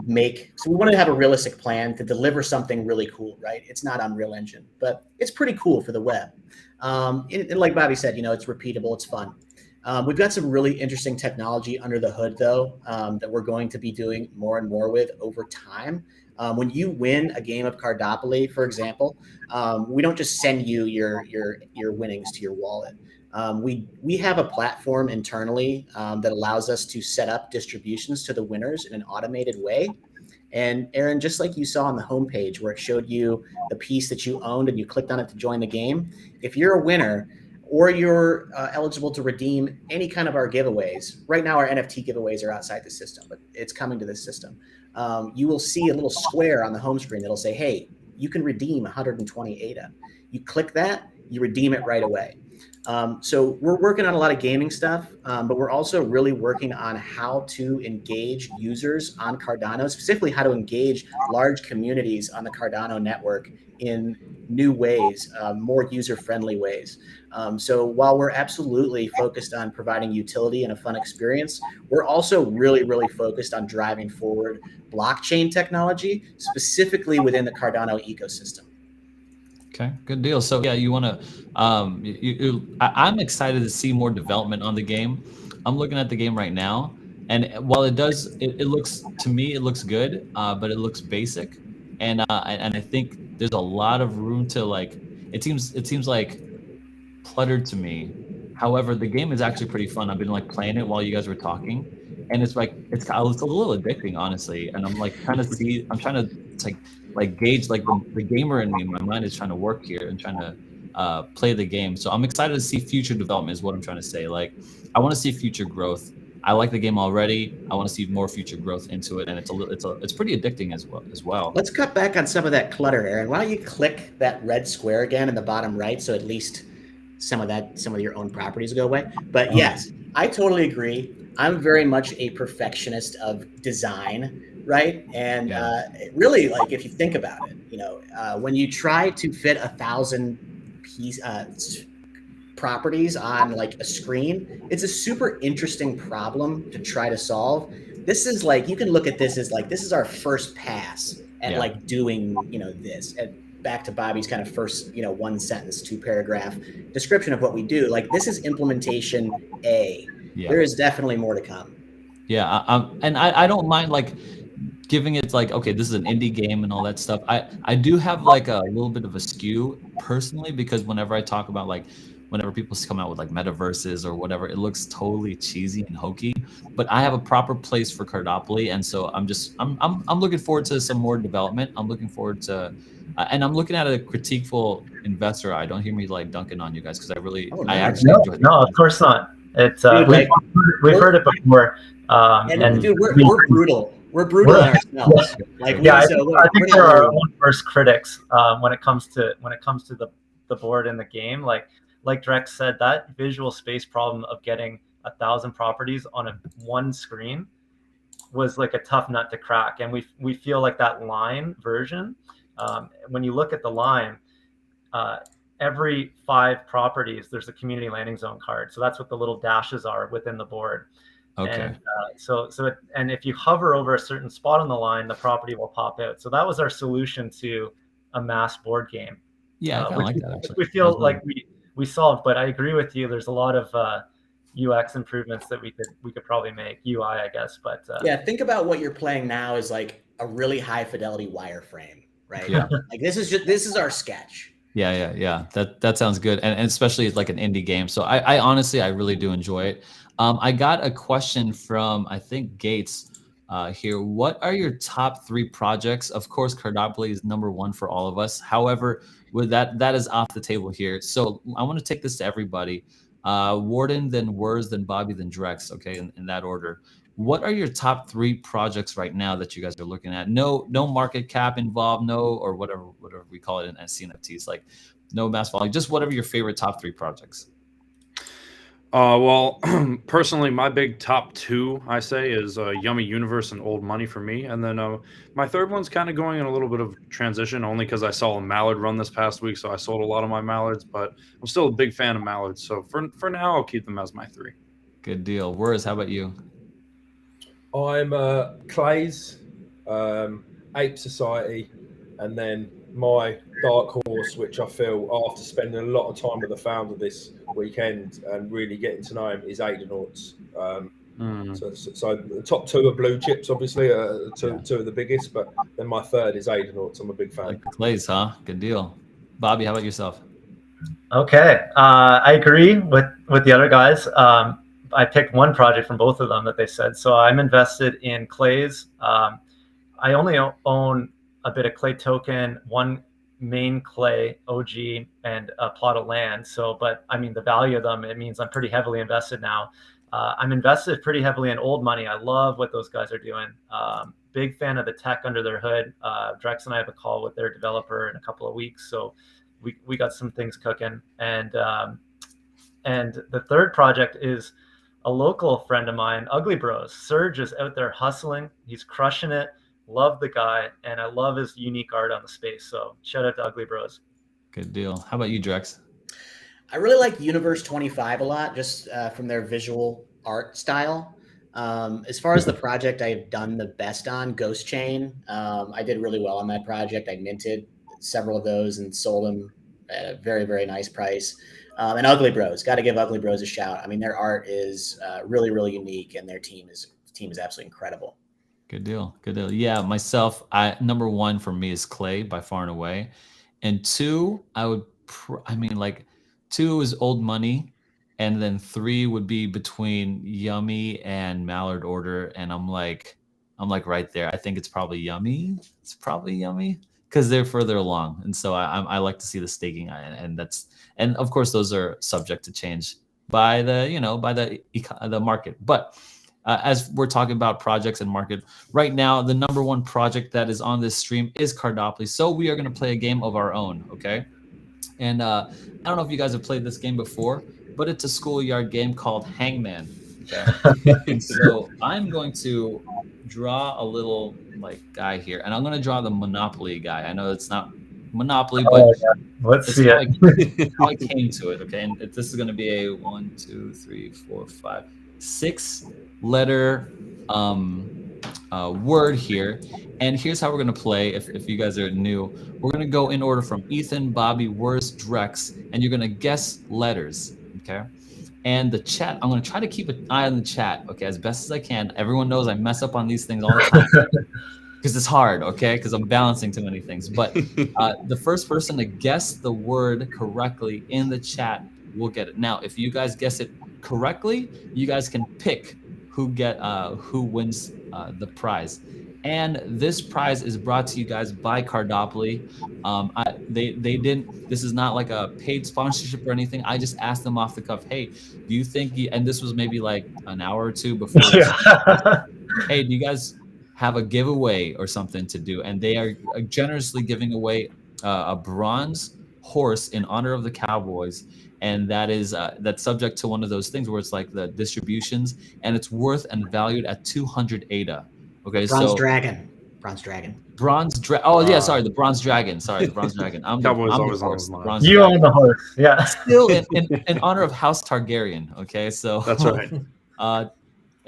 we wanted to have a realistic plan to deliver something really cool, right? It's not Unreal Engine, but it's pretty cool for the web. And like Bobby said, it's repeatable, it's fun. We've got some really interesting technology under the hood, though, that we're going to be doing more and more with over time. When you win a game of Cardopoly, for example, we don't just send you your winnings to your wallet. We have a platform internally that allows us to set up distributions to the winners in an automated way. And Aaron, just like you saw on the homepage where it showed you the piece that you owned and you clicked on it to join the game, if you're a winner or you're eligible to redeem any kind of our giveaways, right now our NFT giveaways are outside the system, but it's coming to this system. You will see a little square on the home screen that'll say, hey, you can redeem 120 ADA. You click that, you redeem it right away. So we're working on a lot of gaming stuff, but we're also really working on how to engage users on Cardano, specifically how to engage large communities on the Cardano network in new ways, more user-friendly ways. So while we're absolutely focused on providing utility and a fun experience, we're also really, really focused on driving forward blockchain technology, specifically within the Cardano ecosystem. Okay, good deal. So yeah, you want to, I'm excited to see more development on the game. I'm looking at the game right now, and while it looks, to me, it looks good, but it looks basic. And I think there's a lot of room to it seems like cluttered to me. However, the game is actually pretty fun. I've been playing it while you guys were talking, and it's a little addicting, honestly. And I'm trying to gauge the gamer in me. My mind is trying to work here and trying to play the game. So I'm excited to see future development is what I'm trying to say. I want to see future growth. I like the game already. I want to see more future growth into it, and it's pretty addicting as well. Let's cut back on some of that clutter, Aaron. Why don't you click that red square again in the bottom right, so at least some of your own properties go away. But yes, I totally agree. I'm very much a perfectionist of design, right? And really, if you think about it, when you try to fit 1,000 properties on a screen, it's a super interesting problem to try to solve. This is you can look at this as this is our first pass at doing this. And back to Bobby's kind of first 1 sentence, 2 paragraph description of what we do. This is implementation A. Yeah. There is definitely more to come. Yeah, and I don't mind giving it okay, this is an indie game and all that stuff. I do have a little bit of a skew personally, because whenever I talk about whenever people come out with metaverses or whatever, it looks totally cheesy and hokey. But I have a proper place for Cardopoly, and so I'm looking forward to some more development. I'm looking forward to, and I'm looking at a critiqueful investor eye. Don't hear me dunking on you guys, because I actually enjoy it. No, of course not. It's we've heard it before. Dude, we're brutal. We're brutal on ourselves. I think we're our own worst critics when it comes to the board and the game. Like Drex said, that visual space problem of getting 1,000 properties on one screen was a tough nut to crack. And we feel that line version, when you look at the line, every 5 properties, there's a community landing zone card. So that's what the little dashes are within the board. Okay. And and if you hover over a certain spot on the line, the property will pop out. So that was our solution to a mass board game. Yeah, I kind of like that actually. We feel like we solved, but I agree with you. There's a lot of UX improvements that we could probably make, UI, I guess. But yeah, think about what you're playing now is like a really high fidelity wireframe, right? Yeah. Like this is our sketch. Yeah. That sounds good, and especially it's like an indie game. So I honestly, I really do enjoy it. I got a question from, I think, Gates here. What are your top 3 projects? Of course, Cardopoly is number 1 for all of us. However, with that is off the table here. So I want to take this to everybody. Warden, then Werz, then Bobby, then Drex. Okay, in that order. What are your top 3 projects right now that you guys are looking at? No market cap involved, or whatever we call it in CNFTs, like no mass volume, just whatever your favorite top 3 projects. Well, personally, my big top 2, I say, is Yummy Universe and Old Money for me. And then my third one's kind of going in a little bit of transition, only because I saw a mallard run this past week, so I sold a lot of my mallards, but I'm still a big fan of mallards. So for now, I'll keep them as my 3. Good deal. Werz, how about you? I'm Clay's, Ape Society, and then my dark horse, which I feel after spending a lot of time with the founder this weekend and really getting to know him, is Aidenauts. So the top 2 are blue chips, obviously, two of the biggest, but then my third is Aidenauts. I'm a big fan. Like Clays, huh? Good deal. Bobby, how about yourself? Okay, I agree with the other guys. I picked one project from both of them that they said. So I'm invested in Clays. I only own a bit of Clay token, one main Clay OG, and a plot of land. So, but I mean, the value of them, it means I'm pretty heavily invested now. I'm invested pretty heavily in Old Money. I love what those guys are doing. Big fan of the tech under their hood. Drex and I have a call with their developer in a couple of weeks. So we got some things cooking. And the third project is a local friend of mine, Ugly Bros. Serge is out there hustling. He's crushing it. Love the guy, and I love his unique art on the space. So shout out to Ugly Bros. Good deal. How about you, Drex? I really like Universe 25 a lot, just from their visual art style. As far as the project I've done the best on, Ghost Chain, I did really well on that project. I minted several of those and sold them at a very, very nice price. And Ugly Bros, got to give Ugly Bros a shout. I mean, their art is really, really unique, and their team is absolutely incredible. Good deal. Good deal. Yeah, myself, number 1 for me is Clay by far and away, and 2, I would, 2 is Old Money, and then 3 would be between Yummy and Mallard Order, and I'm like right there. I think it's probably Yummy. It's probably Yummy because they're further along, and so I like to see the staking, and of course those are subject to change by the market, but. As we're talking about projects and market right now, the number 1 project that is on this stream is Cardopoly. So we are going to play a game of our own, okay? And I don't know if you guys have played this game before, but it's a schoolyard game called Hangman. Okay? And so I'm going to draw a little guy here, and I'm going to draw the Monopoly guy. I know it's not Monopoly, but let's see it. How I came to it, okay? And this is going to be a 1, 2, 3, 4, 5, 6 letter word here, and here's how we're going to play. If you guys are new, we're going to go in order from Ethan, Bobby, Werz, Drex, and you're going to guess letters, okay? And the chat, I'm going to try to keep an eye on the chat, okay, as best as I can. Everyone knows I mess up on these things all the time because it's hard, okay, because I'm balancing too many things. But the first person to guess the word correctly in the chat will get it. Now, if you guys guess it correctly, you guys can pick who wins the prize. And this prize is brought to you guys by Cardopoly. They didn't, this is not like a paid sponsorship or anything. I just asked them off the cuff, hey, do you think and this was maybe like an hour or 2 before hey, do you guys have a giveaway or something to do? And they are generously giving away a bronze horse in honor of the Cowboys. And that is that's subject to one of those things where it's like the distributions, and it's worth and valued at 200 ADA. Okay, Bronze so Dragon. Oh yeah, sorry, the Bronze Dragon. Sorry, the Bronze Dragon. I'm the horse. You own the horse, yeah. Still in honor of House Targaryen. Okay, so that's right.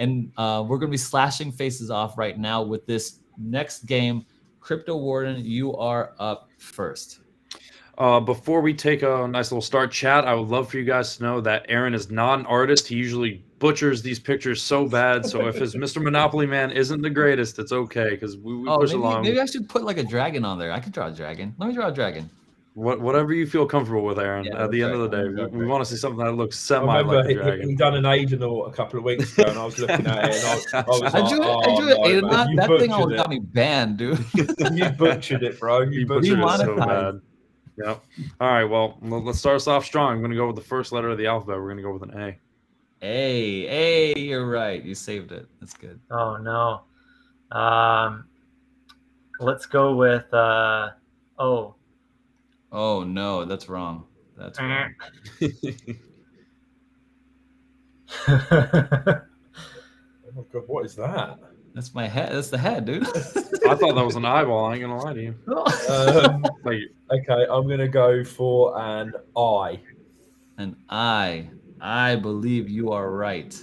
And we're going to be slashing faces off right now with this next game. Crypto Warden, you are up first. Before we take a nice little start, chat, I would love for you guys to know that Aaron is not an artist. He usually butchers these pictures so bad. So if his Mr. Monopoly Man isn't the greatest, it's okay because we push along. Maybe I should put like a dragon on there. I could draw a dragon. Let me draw a dragon. Whatever you feel comfortable with, Aaron. Yeah, At the end right. of the day, we want to see something that looks semi I remember like a dragon. he done an Aedonaut a couple of weeks ago, and I was looking at it, and I was like, I drew no, it. man, you That thing butchered almost it. got me banned, dude. You butchered it, bro. You butchered it so demonetized. bad. Yep. All right. Well, let's start us off strong. I'm going to go with the first letter of the alphabet. We're going to go with an A. A, you're right. You saved it. That's good. Oh no. Let's go with O. Oh no, that's wrong. That's wrong. Oh my god, what is that? That's my head. That's the head, dude. I thought that was an eyeball. I ain't going to lie to you. Like, Okay, I'm gonna go for an I. And I believe you are right.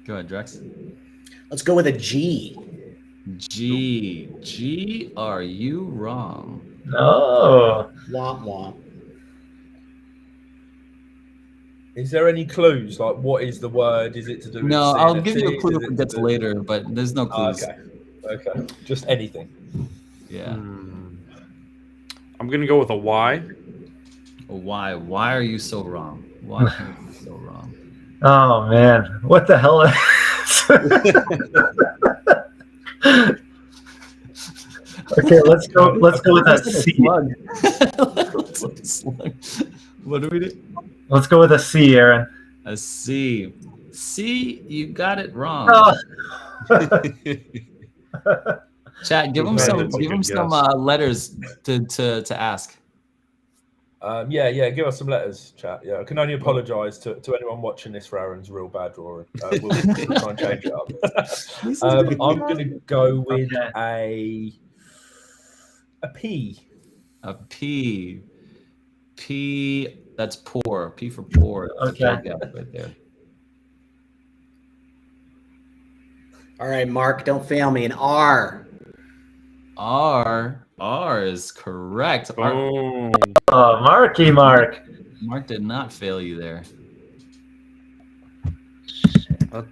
Go ahead, Drex. Let's go with a G. G. Are you wrong? No. Womp womp. Is there any clues? Like, what is the word? Is it to do with No, I'll give you a CNFT? clue Is if it it gets to do- later, but there's no clues. Okay. Just anything. Yeah. I'm going to go with a Y. Why? Why are you so wrong? Why are you so wrong? Oh man, what the hell? Okay, let's go with a C. Looks like a slug. What do we do? Let's go with a C, Aaron. A C. C, you got it wrong. Oh. Chat, give him Good some man, give him good some guess. letters to ask. Yeah, give us some letters, chat. Yeah, I can only apologise to anyone watching this for Aaron's real bad drawing. We'll try and change it up. I'm going to go with a P. A P. P, that's poor. P for poor. Okay. Right there. All right, Mark, don't fail me. An R. R is correct. Boom. Oh, Mark. Mark did not fail you there.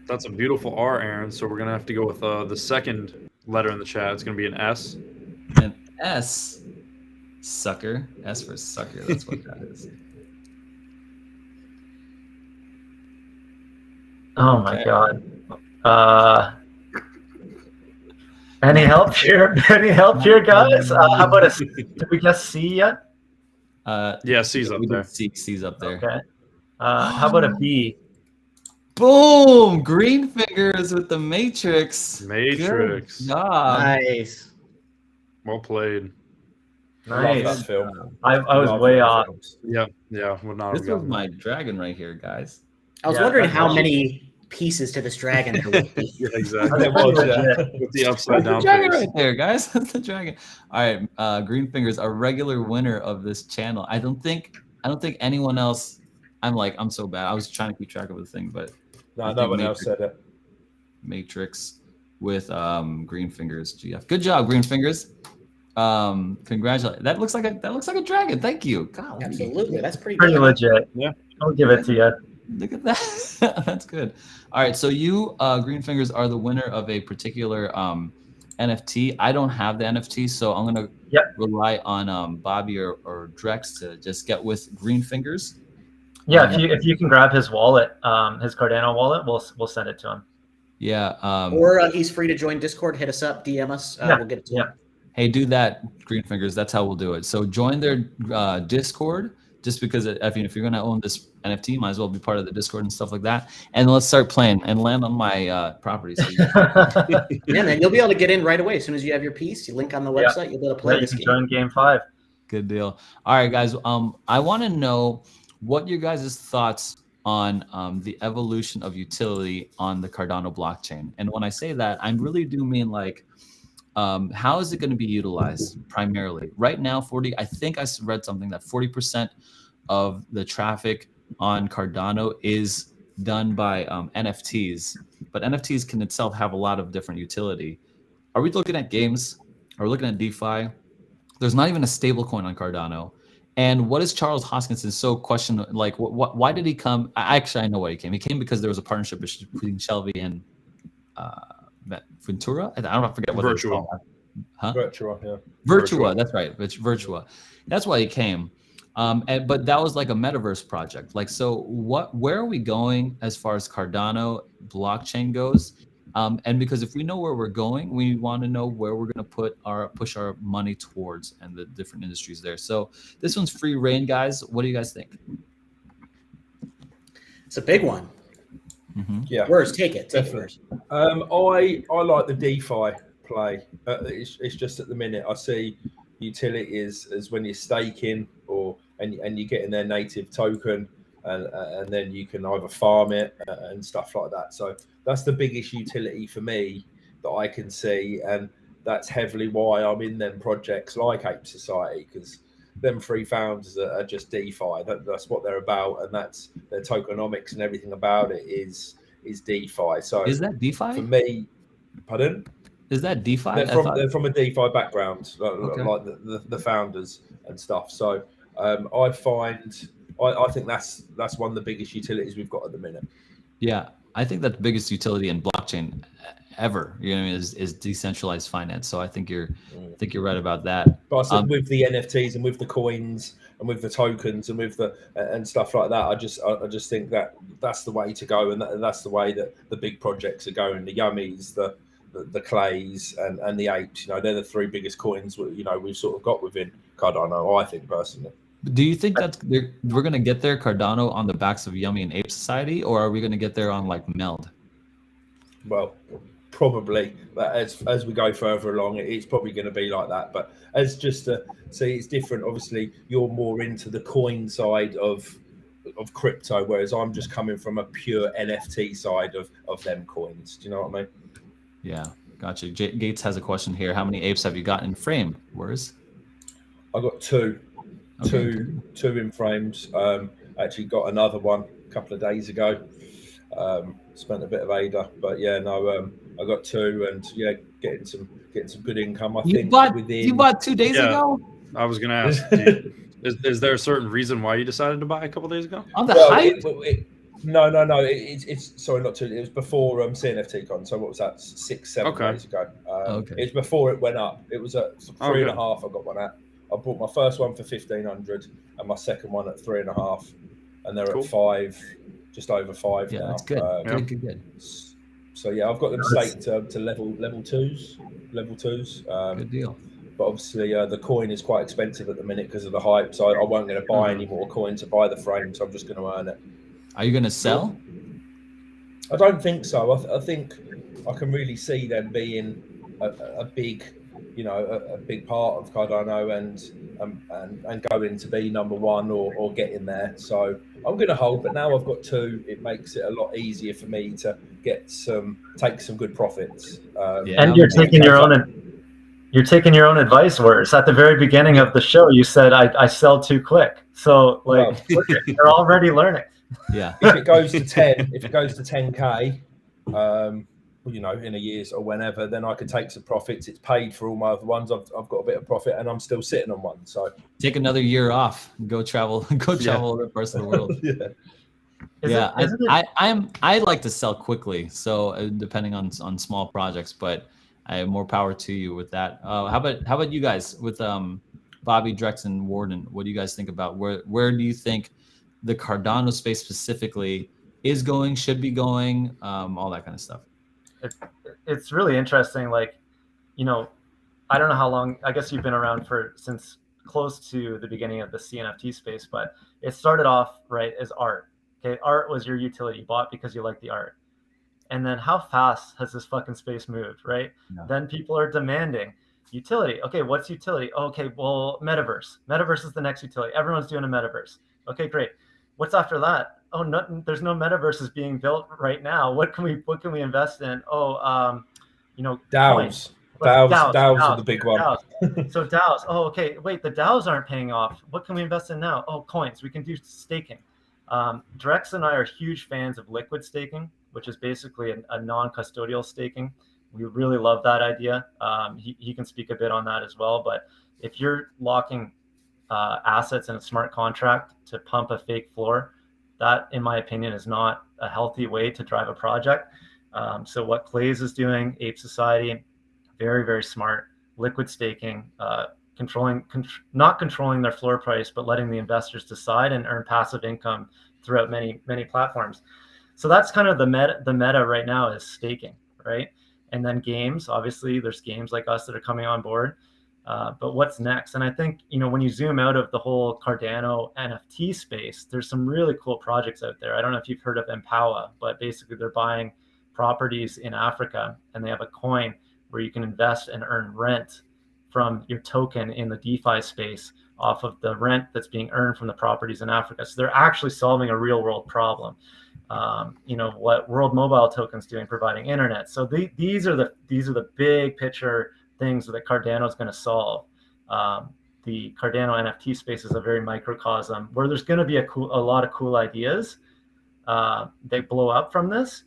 That's a beautiful R, Aaron. So we're going to have to go with the second letter in the chat. It's going to be an S. An S, sucker. S for sucker. That's what that is. Oh my God. Any help here? Any help here, guys? How about a C? Did we guess C yet? Yeah, C's up we there. did C's up there. Okay. How about a B? Boom! Green fingers with the Matrix. Matrix. Good job. Nice. Well played. I love Nice. that film. I was Love way that off. films. Yeah. Would not This have was gotten my dragon right here, guys. I was Yeah, wondering that's how awesome. many pieces to this dragon there would be. Yeah, And exactly. it was, Legit. With the upside That's the down dragon face. right there, guys. That's the dragon. All right, Green Fingers, a regular winner of this channel. I don't think anyone else. I'm so bad. I was trying to keep track of the thing, but No, no one else said it. Matrix with Green Fingers GF. Good job, Green Fingers. Congratulations. That looks like a dragon. Thank you. God, Absolutely. That's pretty Pretty good. legit. Yeah. I'll give it to you. look at that. That's good. All right, so you Green Fingers are the winner of a particular NFT. I don't have the NFT, so I'm gonna rely on Bobby or Drex to just get with Green Fingers. Yeah, if you can grab his wallet, his Cardano wallet, we'll send it to him. Yeah. Or he's free to join Discord. Hit us up, DM us. We'll get it to him. Hey, do that, Green Fingers. That's how we'll do it. So join their Discord, just because if you're going to own this NFT, might as well be part of the Discord and stuff like that. And let's start playing and land on my property. So Yeah, man, you'll be able to get in right away as soon as you have your piece. You link on the website, you'll be able to play You this can game. join Game 5. Good deal. All right, guys. I want to know what your guys' thoughts on the evolution of utility on the Cardano blockchain. And when I say that, I really do mean like, how is it going to be utilized primarily? Right now, I think I read something that 40% of the traffic on Cardano is done by NFTs, but NFTs can itself have a lot of different utility. Are we looking at games? Are we looking at DeFi? There's not even a stable coin on Cardano. And what is Charles Hoskinson so question? Like, why did he come? Actually, I know why he came. He came because there was a partnership between Shelby and Ventura. I don't forget what it's called. Huh? Virtua, yeah. Virtua, that's right. Virtua. That's why he came. But that was like a metaverse project. Like, so where are we going as far as Cardano blockchain goes? And because if we know where we're going, we want to know where we're going to push our money towards and the different industries there. So this one's free reign, guys. What do you guys think? It's a big one. Mm-hmm. Yeah. Werz, take it first. I like the DeFi play. It's just at the minute I see utility is when you're staking and you're getting their native token and then you can either farm it and stuff like that. So that's the biggest utility for me that I can see, and that's heavily why I'm in them projects like Ape Society, because them three founders are just DeFi. That's what they're about, and that's their tokenomics and everything about it is DeFi. So is that DeFi for me? Pardon? Is that DeFi? They're from a DeFi background, Okay. like the founders and stuff. So I think that's one of the biggest utilities we've got at the minute. Yeah, I think that the biggest utility in blockchain ever, you know, is decentralized finance. So I think you're right about that. But I said with the NFTs and with the coins and with the tokens and with the and stuff like that, I just think that's the way to go, and that's the way that the big projects are going. The Yummies, the Clays, and the Apes. You know, they're the three biggest coins. You know, we've sort of got within Cardano. I think personally. Do you think that we're going to get there, Cardano, on the backs of Yummy and Ape Society, or are we going to get there on like Meld? Well, probably. But as we go further along, it's probably going to be like that. But as just to see, it's different. Obviously, you're more into the coin side of crypto, whereas I'm just coming from a pure NFT side of them coins. Do you know what I mean? Yeah, gotcha. Gates has a question here. How many apes have you got in frame? Werz? I got two. Okay. Two in frames. Actually got another one a couple of days ago. Spent a bit of ADA, but yeah, no, I got two, and yeah, getting some good income. You bought 2 days ago? I was gonna ask, is there a certain reason why you decided to buy a couple of days ago? On the hype? No. It's sorry, not two. It was before CNFT con. So what was that? 6-7 days ago. Okay. It's before it went up. It was at 3.5. I got one at. I bought my first one for 1,500 and my second one at 3.5, and they're at 5, just over 5 now. Yeah, that's good. Good. So yeah, I've got them staked to level twos. Good deal. But obviously, the coin is quite expensive at the minute because of the hype. So I wasn't going to buy any more coin to buy the frame. So I'm just going to earn it. Are you going to sell? I don't think so. I think I can really see them being a big, you know, a big part of Cardano and going to be number one or getting there. So I'm going to hold, but now I've got two, it makes it a lot easier for me to take some good profits. And you're taking your own advice, Werz. At the very beginning of the show, you said I sell too quick. So like you're already learning. Yeah. If it goes to 10K, you know, in a year or whenever, then I can take some profits. It's paid for all my other ones. I've got a bit of profit, and I'm still sitting on one. So take another year off, and go travel other parts of the world. I like to sell quickly. So depending on small projects, but I have more power to you with that. How about you guys with Bobby, Drex, and Warden? What do you guys think about where do you think the Cardano space specifically is going, should be going, all that kind of stuff? It's really interesting. Like, you know, I don't know how long, I guess you've been around since close to the beginning of the CNFT space, but it started off right as art. Okay. Art was your utility. You bought because you like the art. And then how fast has this fucking space moved, right? Yeah. Then people are demanding utility. Okay, what's utility? Okay, well, metaverse. Metaverse is the next utility. Everyone's doing a metaverse. Okay, great. What's after that? Oh, no, there's no metaverses being built right now. What can we invest in? Oh, you know, DAOs. DAOs are the big one. So DAOs. Oh, okay. Wait, the DAOs aren't paying off. What can we invest in now? Oh, coins. We can do staking. Drex and I are huge fans of liquid staking, which is basically a non-custodial staking. We really love that idea. He can speak a bit on that as well. But if you're locking assets in a smart contract to pump a fake floor, that, in my opinion, is not a healthy way to drive a project. So what Clays is doing, Ape Society, very, very smart. Liquid staking, not controlling their floor price, but letting the investors decide and earn passive income throughout many, many platforms. So that's kind of the meta right now is staking, right? And then games, obviously there's games like us that are coming on board. But what's next? And I think, when you zoom out of the whole Cardano NFT space, there's some really cool projects out there. I don't know if you've heard of Empowa, but basically they're buying properties in Africa, and they have a coin where you can invest and earn rent from your token in the DeFi space off of the rent that's being earned from the properties in Africa. So they're actually solving a real world problem. What World Mobile Token's doing, providing internet. So these are the big picture things that Cardano is going to solve. The Cardano NFT space is a very microcosm where there's going to be a lot of cool ideas that blow up from this.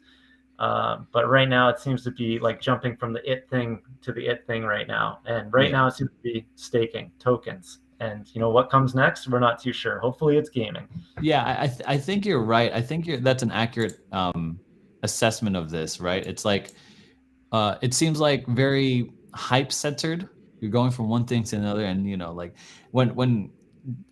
But right now it seems to be like jumping from the it thing to the it thing right now. And now it seems to be staking tokens. And what comes next, we're not too sure. Hopefully it's gaming. Yeah, I think you're right. I think that's an accurate assessment of this, right? It's like, it seems like very hype centered. You're going from one thing to another. And, like when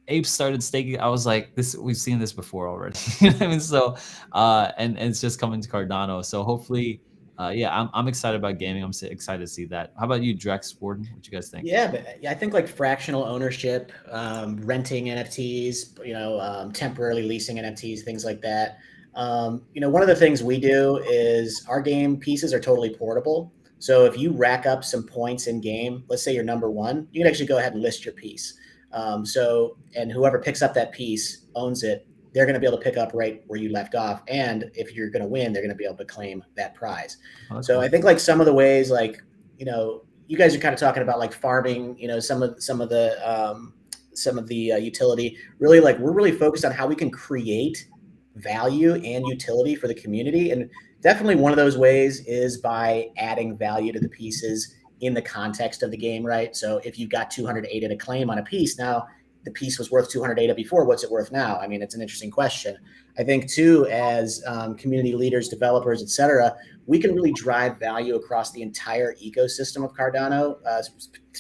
Apes started staking, I was like, we've seen this before already. I mean, so, and it's just coming to Cardano. So hopefully, I'm excited about gaming. I'm excited to see that. How about you, Drex, Warden? What you guys think? Yeah, but I think like fractional ownership, renting NFTs, temporarily leasing NFTs, things like that. One of the things we do is our game pieces are totally portable. So if you rack up some points in game, let's say you're number one, you can actually go ahead and list your piece. And whoever picks up that piece owns it. They're going to be able to pick up right where you left off. And if you're going to win, they're going to be able to claim that prize. Okay. So I think like some of the ways, like, you guys are kind of talking about like farming, some of the utility, really like we're really focused on how we can create value and utility for the community. And definitely one of those ways is by adding value to the pieces in the context of the game, right? So if you've got 200 ADA to claim on a piece, now the piece was worth 200 ADA before, what's it worth now? I mean, it's an interesting question. I think too, as community leaders, developers, et cetera, we can really drive value across the entire ecosystem of Cardano,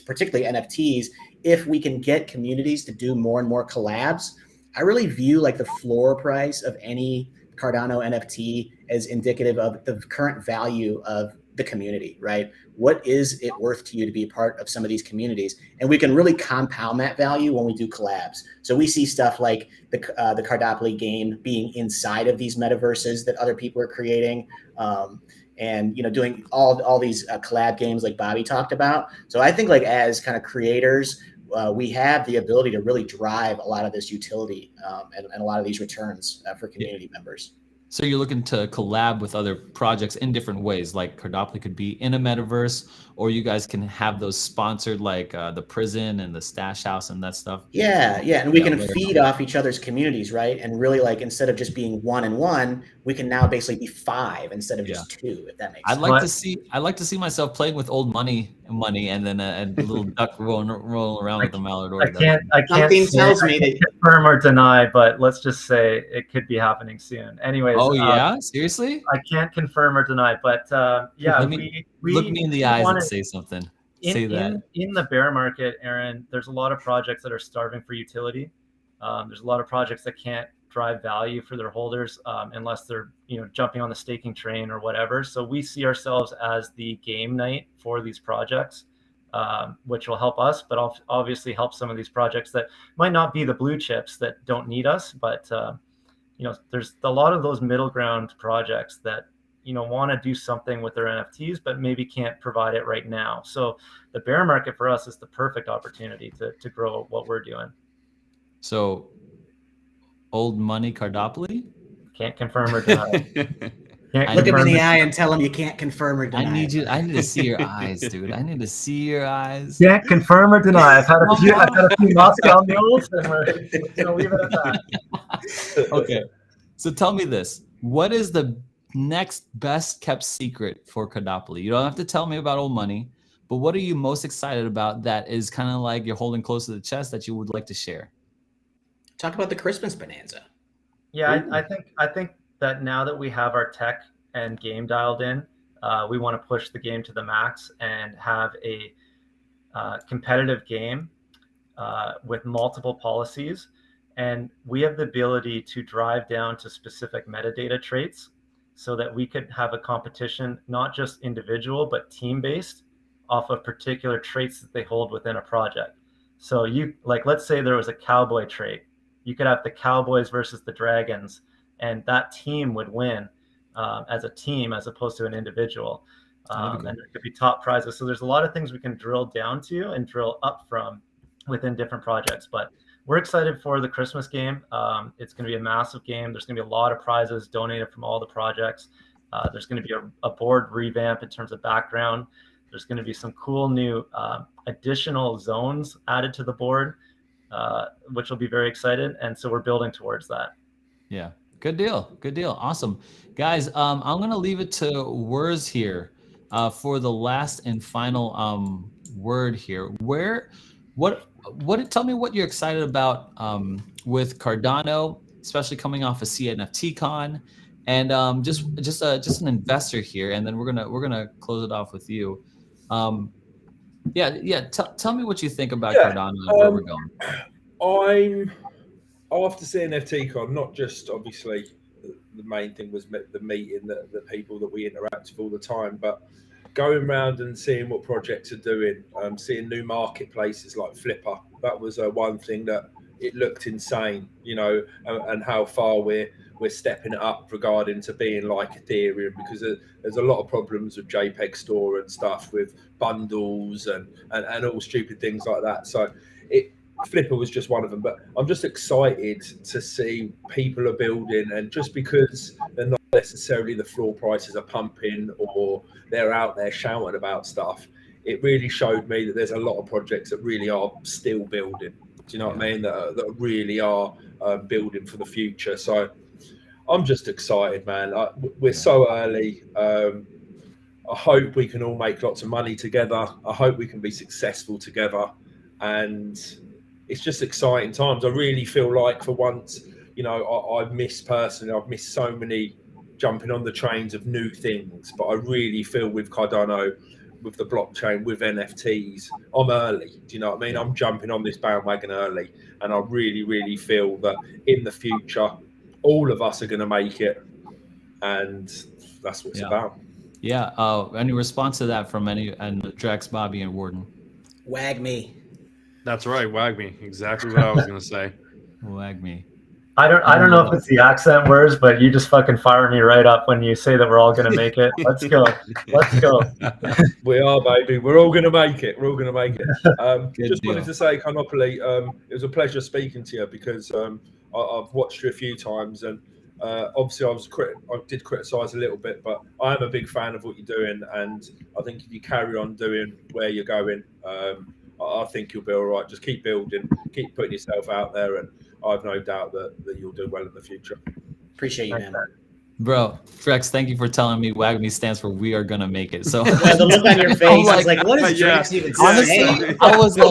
particularly NFTs, if we can get communities to do more and more collabs. I really view like the floor price of any Cardano NFT as indicative of the current value of the community, right? What is it worth to you to be a part of some of these communities? And we can really compound that value when we do collabs. So we see stuff like the Cardopoly game being inside of these metaverses that other people are creating, and doing all these collab games like Bobby talked about. So I think like as kind of creators, we have the ability to really drive a lot of this utility and a lot of these returns for community members. So you're looking to collab with other projects in different ways, like Cardopoly could be in a metaverse, or you guys can have those sponsored, like the prison and the stash house and that stuff. Yeah, and we can feed off each other's communities, right? And really, like instead of just being 1-1, we can now basically be 5 instead of just 2. If that makes sense. I'd like to see myself playing with old money, and then a little duck rolling around with the mallard. I can't Something tells me that confirm or deny, but let's just say it could be happening soon. Anyways. Oh yeah, seriously? I can't confirm or deny, but look me in the eyes and say something. Say that. In the bear market, Aaron, there's a lot of projects that are starving for utility. There's a lot of projects that can't drive value for their holders unless they're jumping on the staking train or whatever. So we see ourselves as the game night for these projects, which will help us, but obviously help some of these projects that might not be the blue chips that don't need us, but there's a lot of those middle ground projects that want to do something with their NFTs, but maybe can't provide it right now. So the bear market for us is the perfect opportunity to grow what we're doing. So old money Cardopoly? Can't confirm or deny. Look him in the eye and tell him you can't confirm or deny. I need to see your eyes, dude. I need to see your eyes. Can't confirm or deny. I've had a few Moscow mules, and we're gonna leave it at that. Okay. So tell me this: what is the next best kept secret for Cardopoly? You don't have to tell me about old money, but what are you most excited about that is kind of like you're holding close to the chest that you would like to share? Talk about the Christmas bonanza. Yeah, I think that now that we have our tech and game dialed in, we want to push the game to the max and have a competitive game with multiple policies. And we have the ability to drive down to specific metadata traits so that we could have a competition, not just individual, but team-based off of particular traits that they hold within a project. So you, like, let's say there was a cowboy trait. You could have the Cowboys versus the Dragons, and that team would win as a team as opposed to an individual. And there could be top prizes. So there's a lot of things we can drill down to and drill up from within different projects. But we're excited for the Christmas game. It's going to be a massive game. There's going to be a lot of prizes donated from all the projects. There's going to be a board revamp in terms of background. There's going to be some cool new additional zones added to the board, which will be very excited. And so we're building towards that. Yeah, good deal. Good deal. Awesome. Guys, I'm going to leave it to Werz here for the last and final word here. Tell me what you're excited about with Cardano, especially coming off a CNFT con, and just an investor here, and then we're gonna close it off with you. Tell me what you think about Cardano and where we're going. I'm after CNFT con, not just obviously the main thing was the meeting, the people that we interact with all the time, but going around and seeing what projects are doing, seeing new marketplaces like Flipper. That was one thing that it looked insane, and how far we're stepping it up regarding to being like Ethereum, because there's a lot of problems with JPEG Store and stuff with bundles and all stupid things like that. So Flipper was just one of them, but I'm just excited to see people are building, and just because they're not necessarily the floor prices are pumping or they're out there shouting about stuff, it really showed me that there's a lot of projects that really are still building. Do you know what I mean? That really are building for the future. So I'm just excited, man. We're so early. I hope we can all make lots of money together. I hope we can be successful together, and it's just exciting times. I really feel like for once, I've missed so many jumping on the trains of new things, but I really feel with Cardano, with the blockchain, with NFTs, I'm early. Do you know what I mean? I'm jumping on this bandwagon early, and I really, really feel that in the future, all of us are going to make it, and that's what it's about. Yeah. Any response to that from and Drex, Bobby, and Warden? Wag me. That's right, wag me. Exactly what I was gonna say. Wag me. I don't know if it's the accent words, but you just fucking fire me right up when you say that we're all gonna make it. Let's go. Let's go. We are, baby. We're all gonna make it. We're all gonna make it. Just wanted to say, Cardopoly, it was a pleasure speaking to you, because I've watched you a few times, and obviously I did criticize a little bit, but I am a big fan of what you're doing, and I think if you carry on doing where you're going, I think you'll be all right. Just keep building, keep putting yourself out there, and I've no doubt that you'll do well in the future. Appreciate you, man. Bro, Drex, thank you for telling me WAG me stands for we are gonna make it. So the look on your face, I was like, what is Drex even saying? Honestly,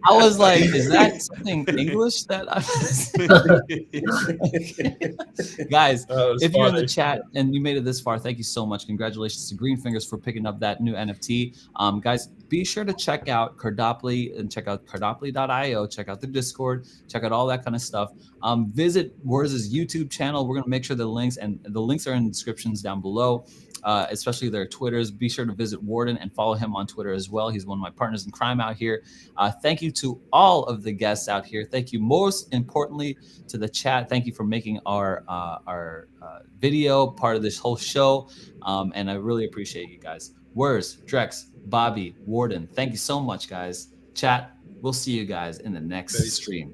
I was like, is that something English that Guys, if you're in the chat and you made it this far, thank you so much. Congratulations to Green Fingers for picking up that new NFT. Guys, be sure to check out Cardopoly and check out cardopoly.io, check out the Discord, check out all that kind of stuff. Visit Werz's YouTube channel. We're gonna make sure the links are in the descriptions down below, especially their Twitters. Be sure to visit Warden and follow him on Twitter as well. He's one of my partners in crime out here. Thank you to all of the guests out here. Thank you most importantly to the chat. Thank you for making our video part of this whole show. And I really appreciate you guys. Werz, Drex, Bobby, Warden, thank you so much, guys. Chat, we'll see you guys in the next stream.